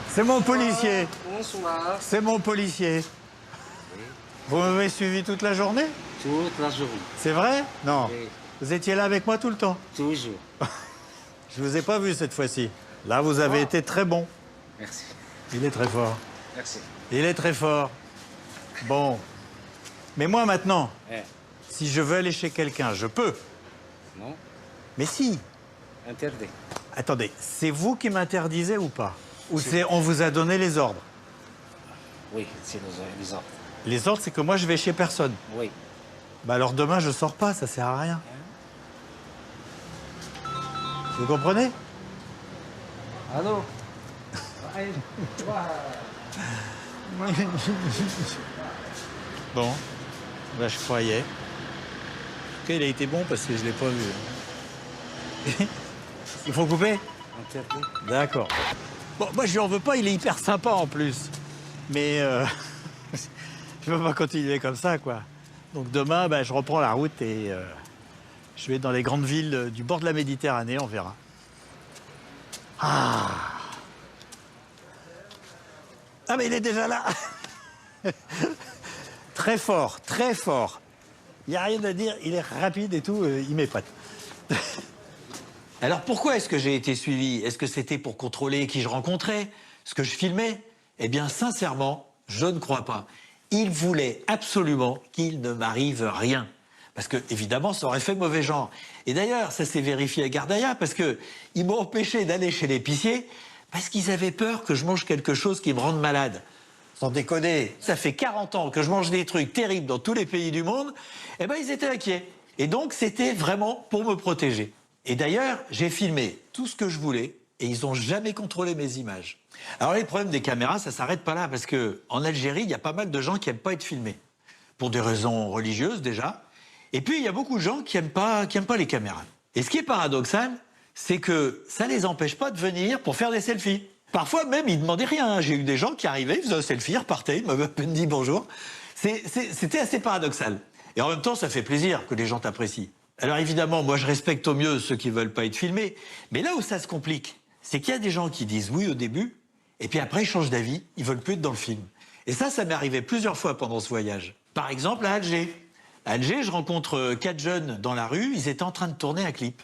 C'est mon policier. Bonsoir. C'est mon policier. Vous m'avez suivi toute la journée? Toute la journée. C'est vrai? Non. Oui. Vous étiez là avec moi tout le temps? Toujours. Je vous ai pas vu cette fois-ci. Là, vous avez été très bon. Merci. Il est très fort. Merci. Il est très fort. Bon. Mais moi, maintenant, Eh. si je veux aller chez quelqu'un, je peux. Non. Mais si. Interdit. Attendez, c'est vous qui m'interdisez ou pas? Ou c'est on vous a donné les ordres? Oui, c'est les ordres. Les ordres, c'est que moi, je vais chez personne. Oui. Bah alors demain, je sors pas, ça sert à rien. Vous comprenez? Allô? Bon, bah je croyais. En tout cas, il a été bon parce que je l'ai pas vu. Il faut couper? Interdit. D'accord. Bon, moi, je lui en veux pas, il est hyper sympa en plus. Mais je peux pas continuer comme ça, quoi. Donc demain, bah, je reprends la route et je vais dans les grandes villes du bord de la Méditerranée, on verra. Ah, ah mais il est déjà là. Très fort, très fort. Il n'y a rien à dire, il est rapide et tout, il m'épate. Alors pourquoi est-ce que j'ai été suivi? Est-ce que c'était pour contrôler qui je rencontrais, ce que je filmais? Eh bien, sincèrement, je ne crois pas. Il voulait absolument qu'il ne m'arrive rien. Parce que, évidemment, ça aurait fait mauvais genre. Et d'ailleurs, ça s'est vérifié à Gardaïa, parce qu'ils m'ont empêché d'aller chez l'épicier, parce qu'ils avaient peur que je mange quelque chose qui me rende malade. Sans déconner, ça fait 40 ans que je mange des trucs terribles dans tous les pays du monde, eh ben ils étaient inquiets. Et donc, c'était vraiment pour me protéger. Et d'ailleurs, j'ai filmé tout ce que je voulais, et ils n'ont jamais contrôlé mes images. Alors les problèmes des caméras, ça s'arrête pas là, parce qu'en Algérie, il y a pas mal de gens qui n'aiment pas être filmés. Pour des raisons religieuses, déjà. Et puis, il y a beaucoup de gens qui n'aiment pas les caméras. Et ce qui est paradoxal, c'est que ça ne les empêche pas de venir pour faire des selfies. Parfois même, ils ne demandaient rien. J'ai eu des gens qui arrivaient, ils faisaient un selfie, repartaient, ils m'avaient à peine dit bonjour. C'était assez paradoxal. Et en même temps, ça fait plaisir que les gens t'apprécient. Alors évidemment, moi, je respecte au mieux ceux qui ne veulent pas être filmés. Mais là où ça se complique, c'est qu'il y a des gens qui disent oui au début, et puis après, ils changent d'avis, ils ne veulent plus être dans le film. Et ça m'est arrivé plusieurs fois pendant ce voyage. Par exemple, à Alger. À Alger, je rencontre 4 jeunes dans la rue, ils étaient en train de tourner un clip.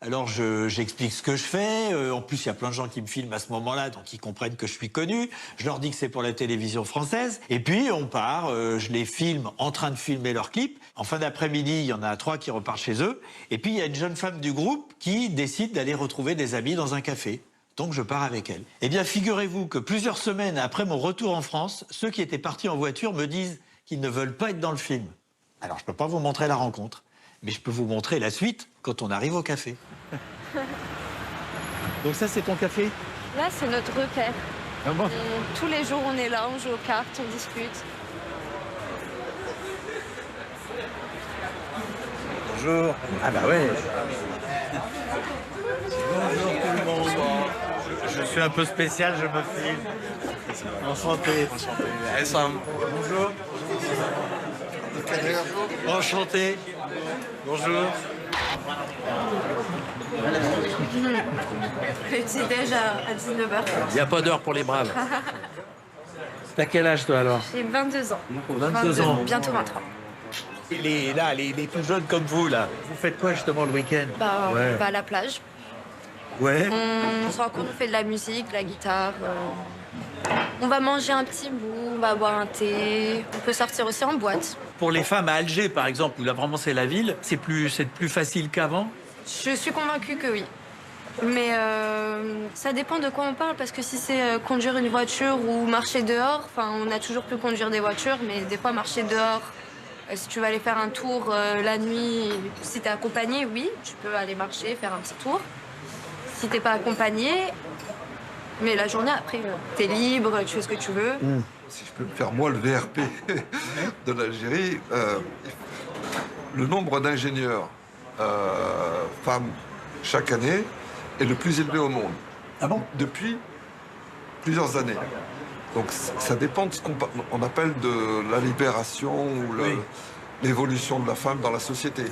Alors j'explique ce que je fais, en plus il y a plein de gens qui me filment à ce moment-là, donc ils comprennent que je suis connu, je leur dis que c'est pour la télévision française, et puis on part, je les filme en train de filmer leur clip. En fin d'après-midi, il y en a 3 qui repartent chez eux, et puis il y a une jeune femme du groupe qui décide d'aller retrouver des amis dans un café. Donc je pars avec elle. Eh bien figurez-vous que plusieurs semaines après mon retour en France, ceux qui étaient partis en voiture me disent qu'ils ne veulent pas être dans le film. Alors, je ne peux pas vous montrer la rencontre, mais je peux vous montrer la suite quand on arrive au café. Donc ça, c'est ton café? Là, c'est notre repère. Ah bon? Tous les jours, on est là, on joue aux cartes, on discute. Bonjour. Ah bah ouais. Bonjour tout le monde. Je suis un peu spécial, je me filme. Enchanté. Enchanté. Bonjour. Enchanté. Bonjour. Petit-déj à 19h. Il n'y a pas d'heure pour les braves. T'as quel âge toi alors? J'ai 22 ans. 22 ans. Bientôt 23. Les plus jeunes comme vous, là, vous faites quoi justement le week-end? On va à la plage. Ouais. On se rencontre, on fait de la musique, de la guitare. On va manger un petit bout, on va boire un thé. On peut sortir aussi en boîte. Pour les femmes à Alger, par exemple, où là vraiment c'est la ville, c'est plus facile qu'avant? Je suis convaincue que oui. Mais ça dépend de quoi on parle, parce que si c'est conduire une voiture ou marcher dehors, on a toujours pu conduire des voitures, mais des fois marcher dehors, si tu vas aller faire un tour la nuit, si t'es accompagné, oui, tu peux aller marcher, faire un petit tour. Si t'es pas accompagné, Mais la journée, après, t'es libre, tu fais ce que tu veux. Si je peux me faire, moi, le VRP de l'Algérie, le nombre d'ingénieurs femmes chaque année est le plus élevé au monde. Ah bon? Depuis plusieurs années. Donc ça dépend de ce qu'on appelle de la libération ou l'évolution de la femme dans la société.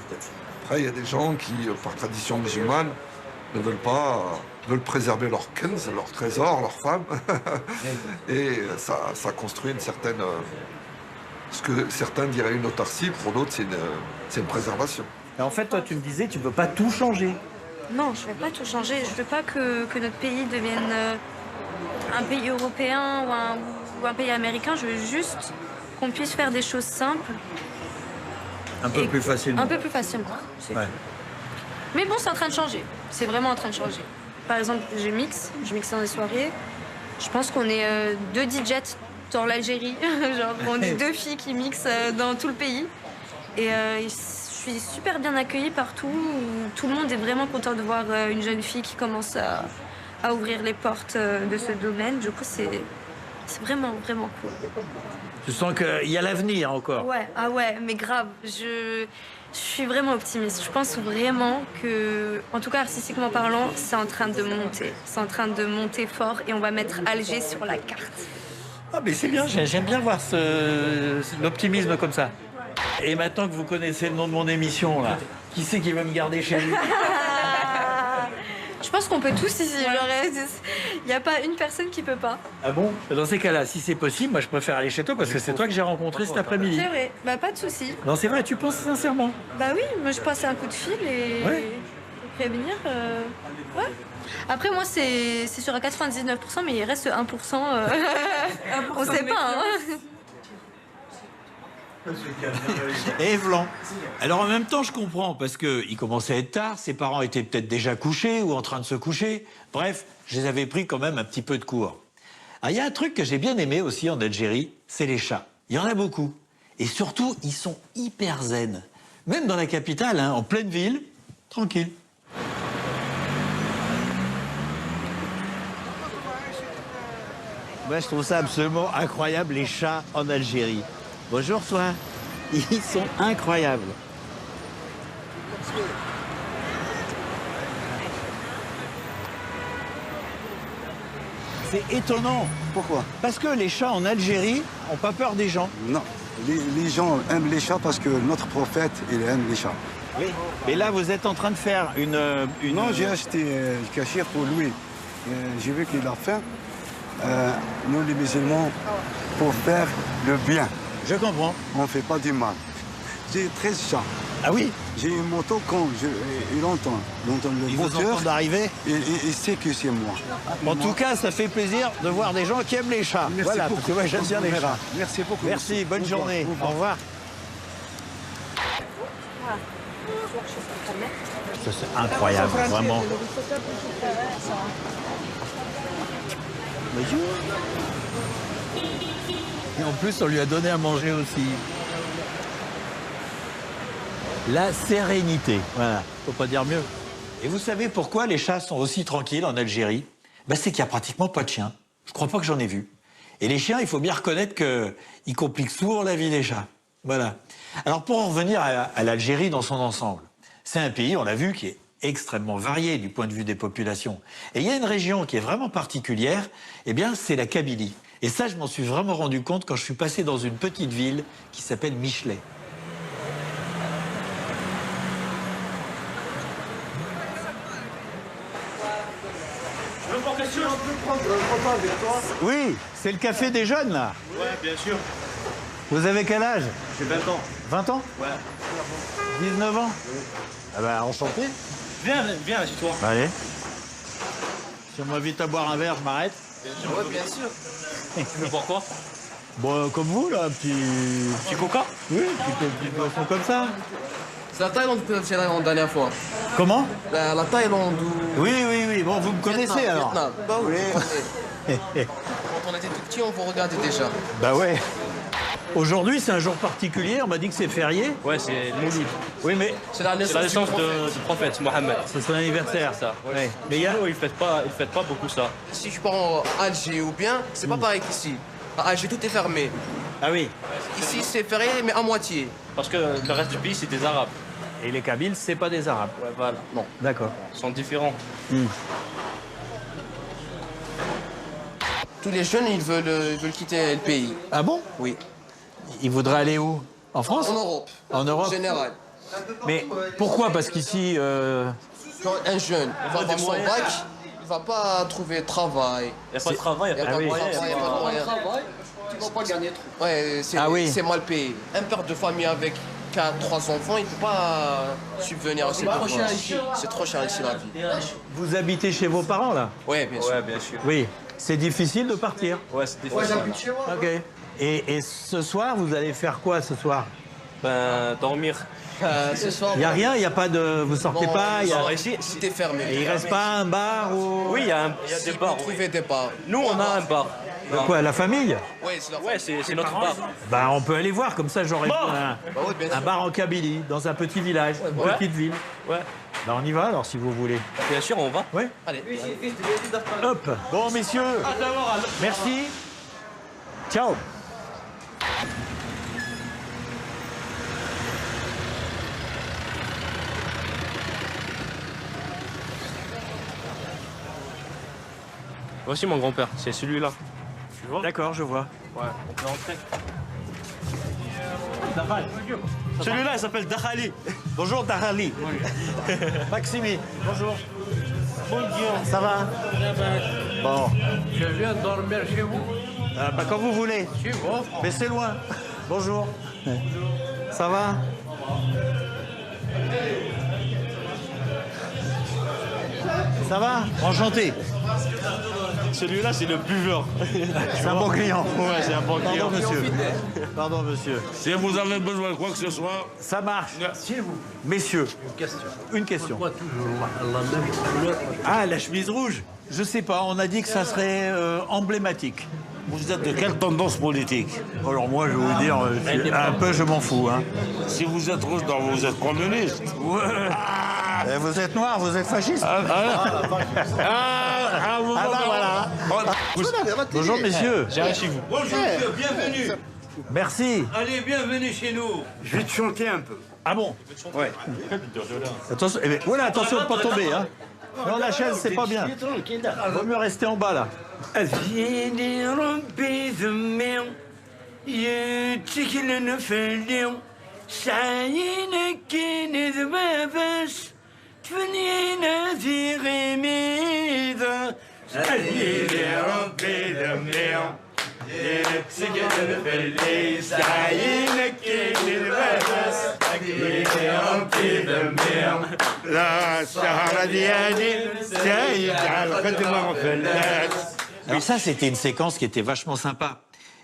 Après, il y a des gens qui, par tradition musulmane, ne veulent préserver leur kenz, leur trésor, leur femme. Et ça construit une certaine... ce que certains diraient une autarcie, pour d'autres, c'est une préservation. Et en fait, toi, tu me disais, tu ne veux pas tout changer. Non, je ne veux pas tout changer. Je ne veux pas que notre pays devienne un pays européen ou un pays américain. Je veux juste qu'on puisse faire des choses simples. Un peu plus facilement. Un peu plus facilement. Ouais. Mais bon, c'est en train de changer. C'est vraiment en train de changer. Par exemple, je mixe dans les soirées. Je pense qu'on est 2 DJs dans l'Algérie. Genre, on est 2 filles qui mixent dans tout le pays. Et je suis super bien accueillie partout. Tout le monde est vraiment content de voir une jeune fille qui commence à ouvrir les portes de ce domaine. Du coup, c'est vraiment, vraiment cool. Tu sens qu'il y a l'avenir encore? Ouais, ah ouais, mais grave. Je suis vraiment optimiste. Je pense vraiment que, en tout cas artistiquement parlant, c'est en train de monter. C'est en train de monter fort et on va mettre Alger sur la carte. Ah mais c'est bien, j'aime bien voir l'optimisme comme ça. Et maintenant que vous connaissez le nom de mon émission, là, qui c'est qui veut me garder chez lui? Je pense qu'on peut tous ici. Il n'y a pas une personne qui peut pas. Ah bon? Dans ces cas-là, si c'est possible, moi je préfère aller chez toi parce que c'est toi que j'ai rencontré cet après-midi. C'est vrai, bah pas de souci. Non, c'est vrai, tu penses sincèrement? Bah oui, moi je passe un coup de fil et prévenir. Ouais. Après, moi c'est sur à 99%, mais il reste 1%. On sait pas. Hein. Et Vlan. Alors en même temps, je comprends, parce qu'il commençait à être tard, ses parents étaient peut-être déjà couchés ou en train de se coucher. Bref, je les avais pris quand même un petit peu de cours. Il y a un truc que j'ai bien aimé aussi en Algérie, c'est les chats. Il y en a beaucoup. Et surtout, ils sont hyper zen. Même dans la capitale, hein, en pleine ville, tranquille. Moi, je trouve ça absolument incroyable, les chats en Algérie. Bonjour, toi. Ils sont incroyables. C'est étonnant. Pourquoi? Parce que les chats en Algérie n'ont pas peur des gens. Non. Les gens aiment les chats parce que notre prophète, il aime les chats. Oui. Mais là, vous êtes en train de faire une... Non, j'ai acheté un cachir pour lui. J'ai vu qu'il a faim. Nous, les musulmans, pour faire le bien. Je comprends. On ne fait pas du mal. J'ai 13 chats. Ah oui? J'ai une moto quand il entend. Il vous entend d'arriver? Il sait que c'est moi. En tout cas, ça fait plaisir de voir des gens qui aiment les chats. Merci voilà, beaucoup. parce que moi j'aime bien les chats. Merci beaucoup. Merci, bonne journée. Au revoir. Ça, c'est incroyable, vraiment. Et en plus, on lui a donné à manger aussi. La sérénité, voilà, faut pas dire mieux. Et vous savez pourquoi les chats sont aussi tranquilles en Algérie? Ben, c'est qu'il n'y a pratiquement pas de chiens. Je crois pas que j'en ai vu. Et les chiens, il faut bien reconnaître qu'ils compliquent souvent la vie des chats. Voilà. Alors pour en revenir à l'Algérie dans son ensemble, c'est un pays, on l'a vu, qui est extrêmement varié du point de vue des populations. Et il y a une région qui est vraiment particulière, eh bien c'est la Kabylie. Et ça, je m'en suis vraiment rendu compte quand je suis passé dans une petite ville qui s'appelle Michelet. Oui, c'est le café des jeunes, là. Ouais, bien sûr. Vous avez quel âge? J'ai 20 ans. 20 ans? Ouais. 19 ans? Ah bah, enchanté. Viens, assieds-toi. Allez. Si on m'invite à boire un verre, je m'arrête. Ouais, bien sûr. Tu veux boire quoi? Bon, comme vous, là, un petit... Petit coca? Oui, un petit boisson comme ça. C'est la Thaïlande que tu as fait la dernière fois. Comment? La Thaïlande ou... Oui. Bon, vous me connaissez, alors. Vietnam. Bah oui. Quand on était tout petit, on vous regardait déjà. Bah ouais. Aujourd'hui, c'est un jour particulier, on m'a dit que c'est férié. Ouais, c'est le Mouloud. Oui, mais C'est la naissance du prophète Mohammed. c'est son anniversaire. Ça, ouais. Ouais. Mais il y a... Nous, ils fêtent pas beaucoup ça. Si je pars à Alger ou bien, c'est pas pareil qu'ici. À Alger, tout est fermé. Ah oui. Ici, c'est férié, mais à moitié. Parce que le reste du pays, c'est des Arabes. Et les Kabyles, c'est pas des Arabes. Ouais, voilà. Non. D'accord. Ils sont différents. Tous les jeunes, ils veulent quitter le pays. Ah bon? Oui. Ils voudraient aller où? En France? En Europe. En Europe? En général. Mais pourquoi? Parce qu'ici... Quand un jeune va avoir son bac, il va pas trouver de travail. Il n'y a pas de travail, il n'y a pas de moyens. Tu vas pas gagner trop. Ouais, c'est mal payé. Un père de famille avec 3 enfants, il ne peut pas subvenir à ses besoins. C'est trop cher ici la vie. Vous habitez chez vos parents, là? Oui, bien sûr. Ouais, bien sûr. Oui. C'est difficile de partir? Ouais, c'est difficile. j'habite chez moi. Ok. Et ce soir, vous allez faire quoi ce soir? Ben, dormir. Ce soir, Il n'y a rien, il n'y a pas de... Vous sortez pas? Non, ici, tout est fermé. Et il reste pas un bar ou... Oui, il y a des bars. Trouver des bars. Nous, on a un bar. De quoi, la famille? Ouais, c'est notre bar. Bah, on peut aller voir, comme ça j'aurai bien un sûr. bar en Kabylie, dans un petit village, une Ouais. petite ville. Ouais. Bah, on y va alors, si vous voulez. Bien sûr, on va. Oui. Allez. Hop. Bon, messieurs, merci. Ciao. Voici mon grand-père, c'est celui-là. Tu vois? D'accord, je vois. Ouais, on peut entrer. Celui-là, il s'appelle Dakhali. Bonjour, Dakhali. Maximi. Bonjour. Ça va? Bon. Je viens dormir chez vous. Bah, quand vous voulez. Chez vous. Mais c'est loin. Bonjour. Ça va? Ça va? Enchanté. Celui-là, c'est le buveur. C'est un bon client. Ouais, c'est un bon client. Pardon, monsieur. Pardon, monsieur. Si vous avez besoin de quoi que ce soit... Ça marche. Chez vous. Messieurs, Une question. une question. Pourquoi toujours la même couleur? Ah, la chemise rouge? Je sais pas, on a dit que ça serait emblématique. Vous êtes de quelle tendance politique? Alors moi, je vais vous dire, un peu, je m'en fous. Hein. Si vous êtes rouge, donc vous êtes communiste. Ouais. Vous êtes noir, vous êtes fasciste. Bah voilà. Bonjour, messieurs. J'arrive chez vous. Bonjour, monsieur, bienvenue. Merci. Allez, bienvenue chez nous. Je vais te chanter un peu. Ah bon? Ouais. Attention, voilà, attention de ne pas tomber. Hein. Non, la chaise, c'est pas bien. Vaut mieux rester en bas, là. أزيني ربي ذمي يتكلن في اليوم سعينك كين ذبابس تفنينا في غميضة أزيني ربي ذمي يتكلن في الليل سعينك كين ذبابس أزيني ربي ذمي لا السهرة ديالي سايد على الخدمة في الناس. Alors ça, c'était une séquence qui était vachement sympa.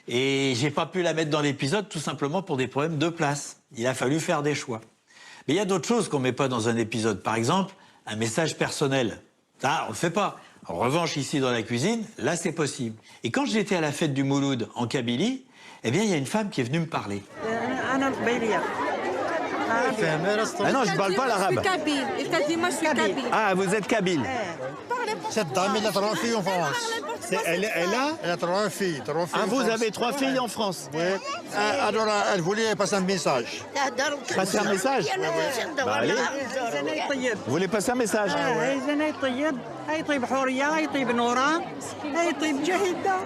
Et j'ai pas pu la mettre dans l'épisode tout simplement pour des problèmes de place. Il a fallu faire des choix. Mais il y a d'autres choses qu'on met pas dans un épisode. Par exemple, un message personnel. Ça, on le fait pas. En revanche, ici dans la cuisine, là, c'est possible. Et quand j'étais à la fête du Mouloud en Kabylie, eh bien, il y a une femme qui est venue me parler. Ah non, je parle pas l'arabe. Ah, vous êtes kabyle. Cette dame, elle a 3 filles en France. Elle a 3 filles. Ah, vous avez 3 filles en France? Oui. Alors, elle voulait passer un message. Passer un message? Bah, allez. Vous voulez passer un message? يطيب حوريه يطيب نوران يطيب جهده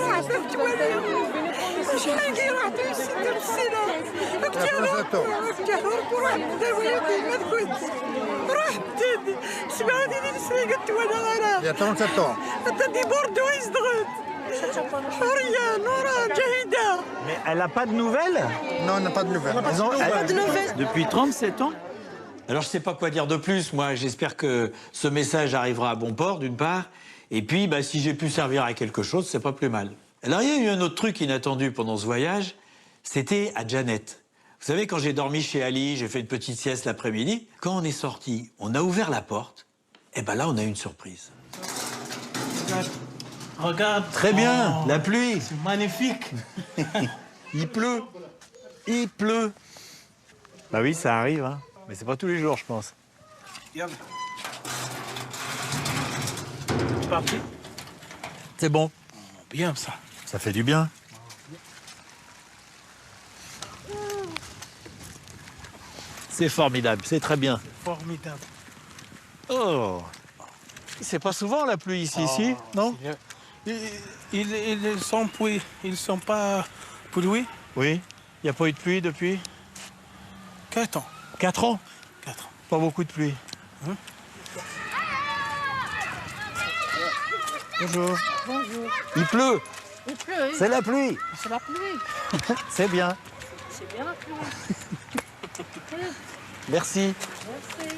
عرفت ولا شحال كي رحت للسيد السيده كنت روح داويتي ما كنت رحت سمعتي دي قلت وانا انا يا 37 ans. انت دي بوردو يزدغت حوريه نوران جهده. Mais elle n'a pas de nouvelles? Non, on n'a pas de nouvelles. Pas de nouvelles. Depuis 37 ans? Alors, je ne sais pas quoi dire de plus. Moi, j'espère que ce message arrivera à bon port, d'une part. Et puis, bah, si j'ai pu servir à quelque chose, c'est pas plus mal. Alors, il y a eu un autre truc inattendu pendant ce voyage. C'était à Janet. Vous savez, quand j'ai dormi chez Ali, j'ai fait une petite sieste l'après-midi. Quand on est sorti, on a ouvert la porte. Et ben là, on a eu une surprise. Regarde. Très bien, la pluie. C'est magnifique. Il pleut. Il pleut. Bah oui, ça arrive, hein. Mais c'est pas tous les jours, je pense. Parti. C'est bon. Bien ça. Ça fait du bien. C'est formidable, c'est très bien. Formidable. Oh. C'est pas souvent la pluie ici, non? Ils sont pas pollués. Oui. Il n'y a pas eu de pluie depuis 4 ans. 4 ans? 4 ans. Pas beaucoup de pluie. Hein? Bonjour. Bonjour. Il pleut. Il pleut. C'est la pluie. C'est la pluie. C'est bien. C'est bien la pluie. Merci. Merci.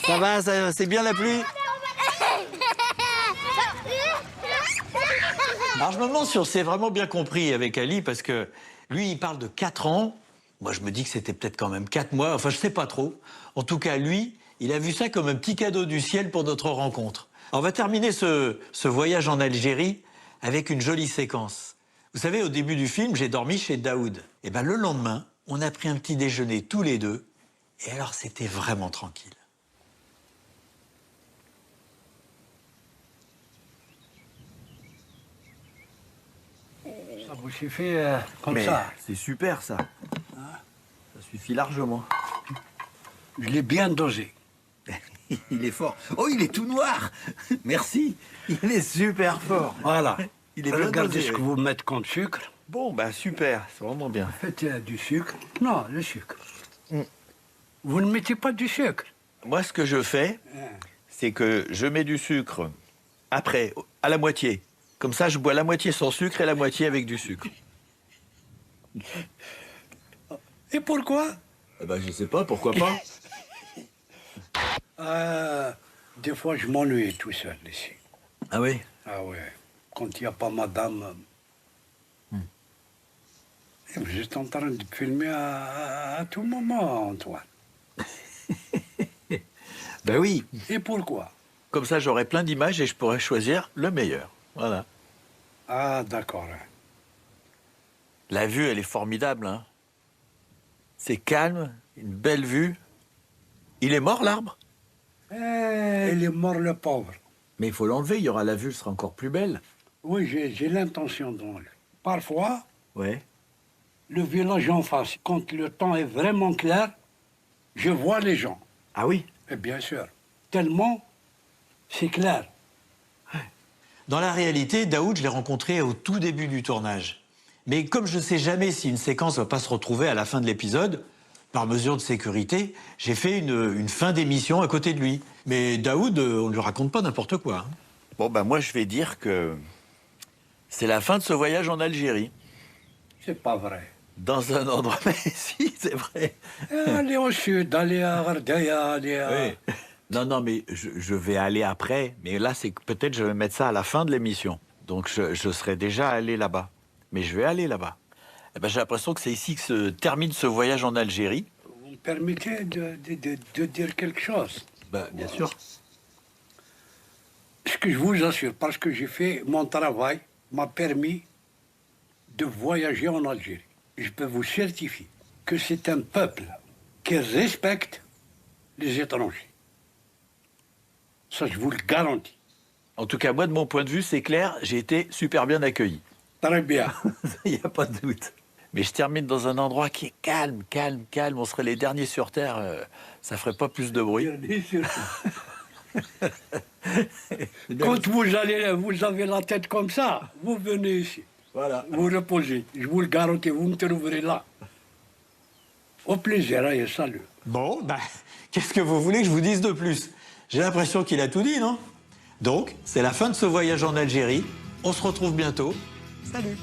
Ça va, c'est bien la pluie? Alors je me demande si on s'est vraiment bien compris avec Ali, parce que lui, il parle de 4 ans. Moi, je me dis que c'était peut-être quand même 4 mois. Enfin, je sais pas trop. En tout cas, lui, il a vu ça comme un petit cadeau du ciel pour notre rencontre. Alors, on va terminer ce voyage en Algérie avec une jolie séquence. Vous savez, au début du film, j'ai dormi chez Daoud. Et ben, le lendemain, on a pris un petit déjeuner tous les deux. Et alors, c'était vraiment tranquille. Ça vous suffit comme Mais ça. c'est super, ça. Ça suffit largement. Je l'ai bien dosé. Il est fort. Oh, il est tout noir. Merci. Il est super fort. Voilà. Il est bien Regardez dosé, ce que oui. vous mettez comme sucre. Bon, bah super. C'est vraiment bien. Faites du sucre. Non, le sucre. Vous ne mettez pas du sucre. Moi, ce que je fais, c'est que je mets du sucre après, à la moitié. Comme ça, je bois la moitié sans sucre et la moitié avec du sucre. Et pourquoi? Eh ben, je sais pas, pourquoi pas. Des fois, je m'ennuie tout seul ici. Ah oui? Ah ouais. Quand il n'y a pas madame. Et vous êtes en train de filmer à tout moment, Antoine. Ben oui. Et pourquoi? Comme ça, j'aurai plein d'images et je pourrai choisir le meilleur. Voilà. Ah, d'accord. La vue, elle est formidable, hein. C'est calme, une belle vue. Il est mort, l'arbre? Il est mort, le pauvre. Mais il faut l'enlever, il y aura la vue, elle sera encore plus belle. Oui, j'ai l'intention d'enlever. Parfois, Ouais. le village en face, quand le temps est vraiment clair, je vois les gens. Ah oui? Et bien sûr. Tellement, c'est clair. Dans la réalité, Daoud, je l'ai rencontré au tout début du tournage. Mais comme je ne sais jamais si une séquence ne va pas se retrouver à la fin de l'épisode, par mesure de sécurité, j'ai fait une fin d'émission à côté de lui. Mais Daoud, on ne lui raconte pas n'importe quoi. Hein. Bon, ben moi, je vais dire que c'est la fin de ce voyage en Algérie. C'est pas vrai. Dans un endroit... Mais si, c'est vrai. Aller au sud, aller à Ardaya, aller à... Oui. Non, non, mais je vais aller après. Mais là, c'est que peut-être je vais mettre ça à la fin de l'émission. Donc, je serai déjà allé là-bas. Mais je vais aller là-bas. Eh ben, j'ai l'impression que c'est ici que se termine ce voyage en Algérie. Vous me permettez de dire quelque chose? Ben, bien sûr. Ce que je vous assure, parce que j'ai fait mon travail, m'a permis de voyager en Algérie. Je peux vous certifier que c'est un peuple qui respecte les étrangers. Ça, je vous le garantis. En tout cas, moi, de mon point de vue, c'est clair, j'ai été super bien accueilli. Très bien. Il n'y a pas de doute. Mais je termine dans un endroit qui est calme, calme, calme. On serait les derniers sur Terre. Ça ferait pas plus de bruit. Quand vous avez la tête comme ça, vous venez ici. Voilà. Vous reposez. Je vous le garantis, vous me trouverez là. Au plaisir, et salut. Bon, ben, qu'est-ce que vous voulez que je vous dise de plus? J'ai l'impression qu'il a tout dit, non? Donc, c'est la fin de ce voyage en Algérie. On se retrouve bientôt. Salut!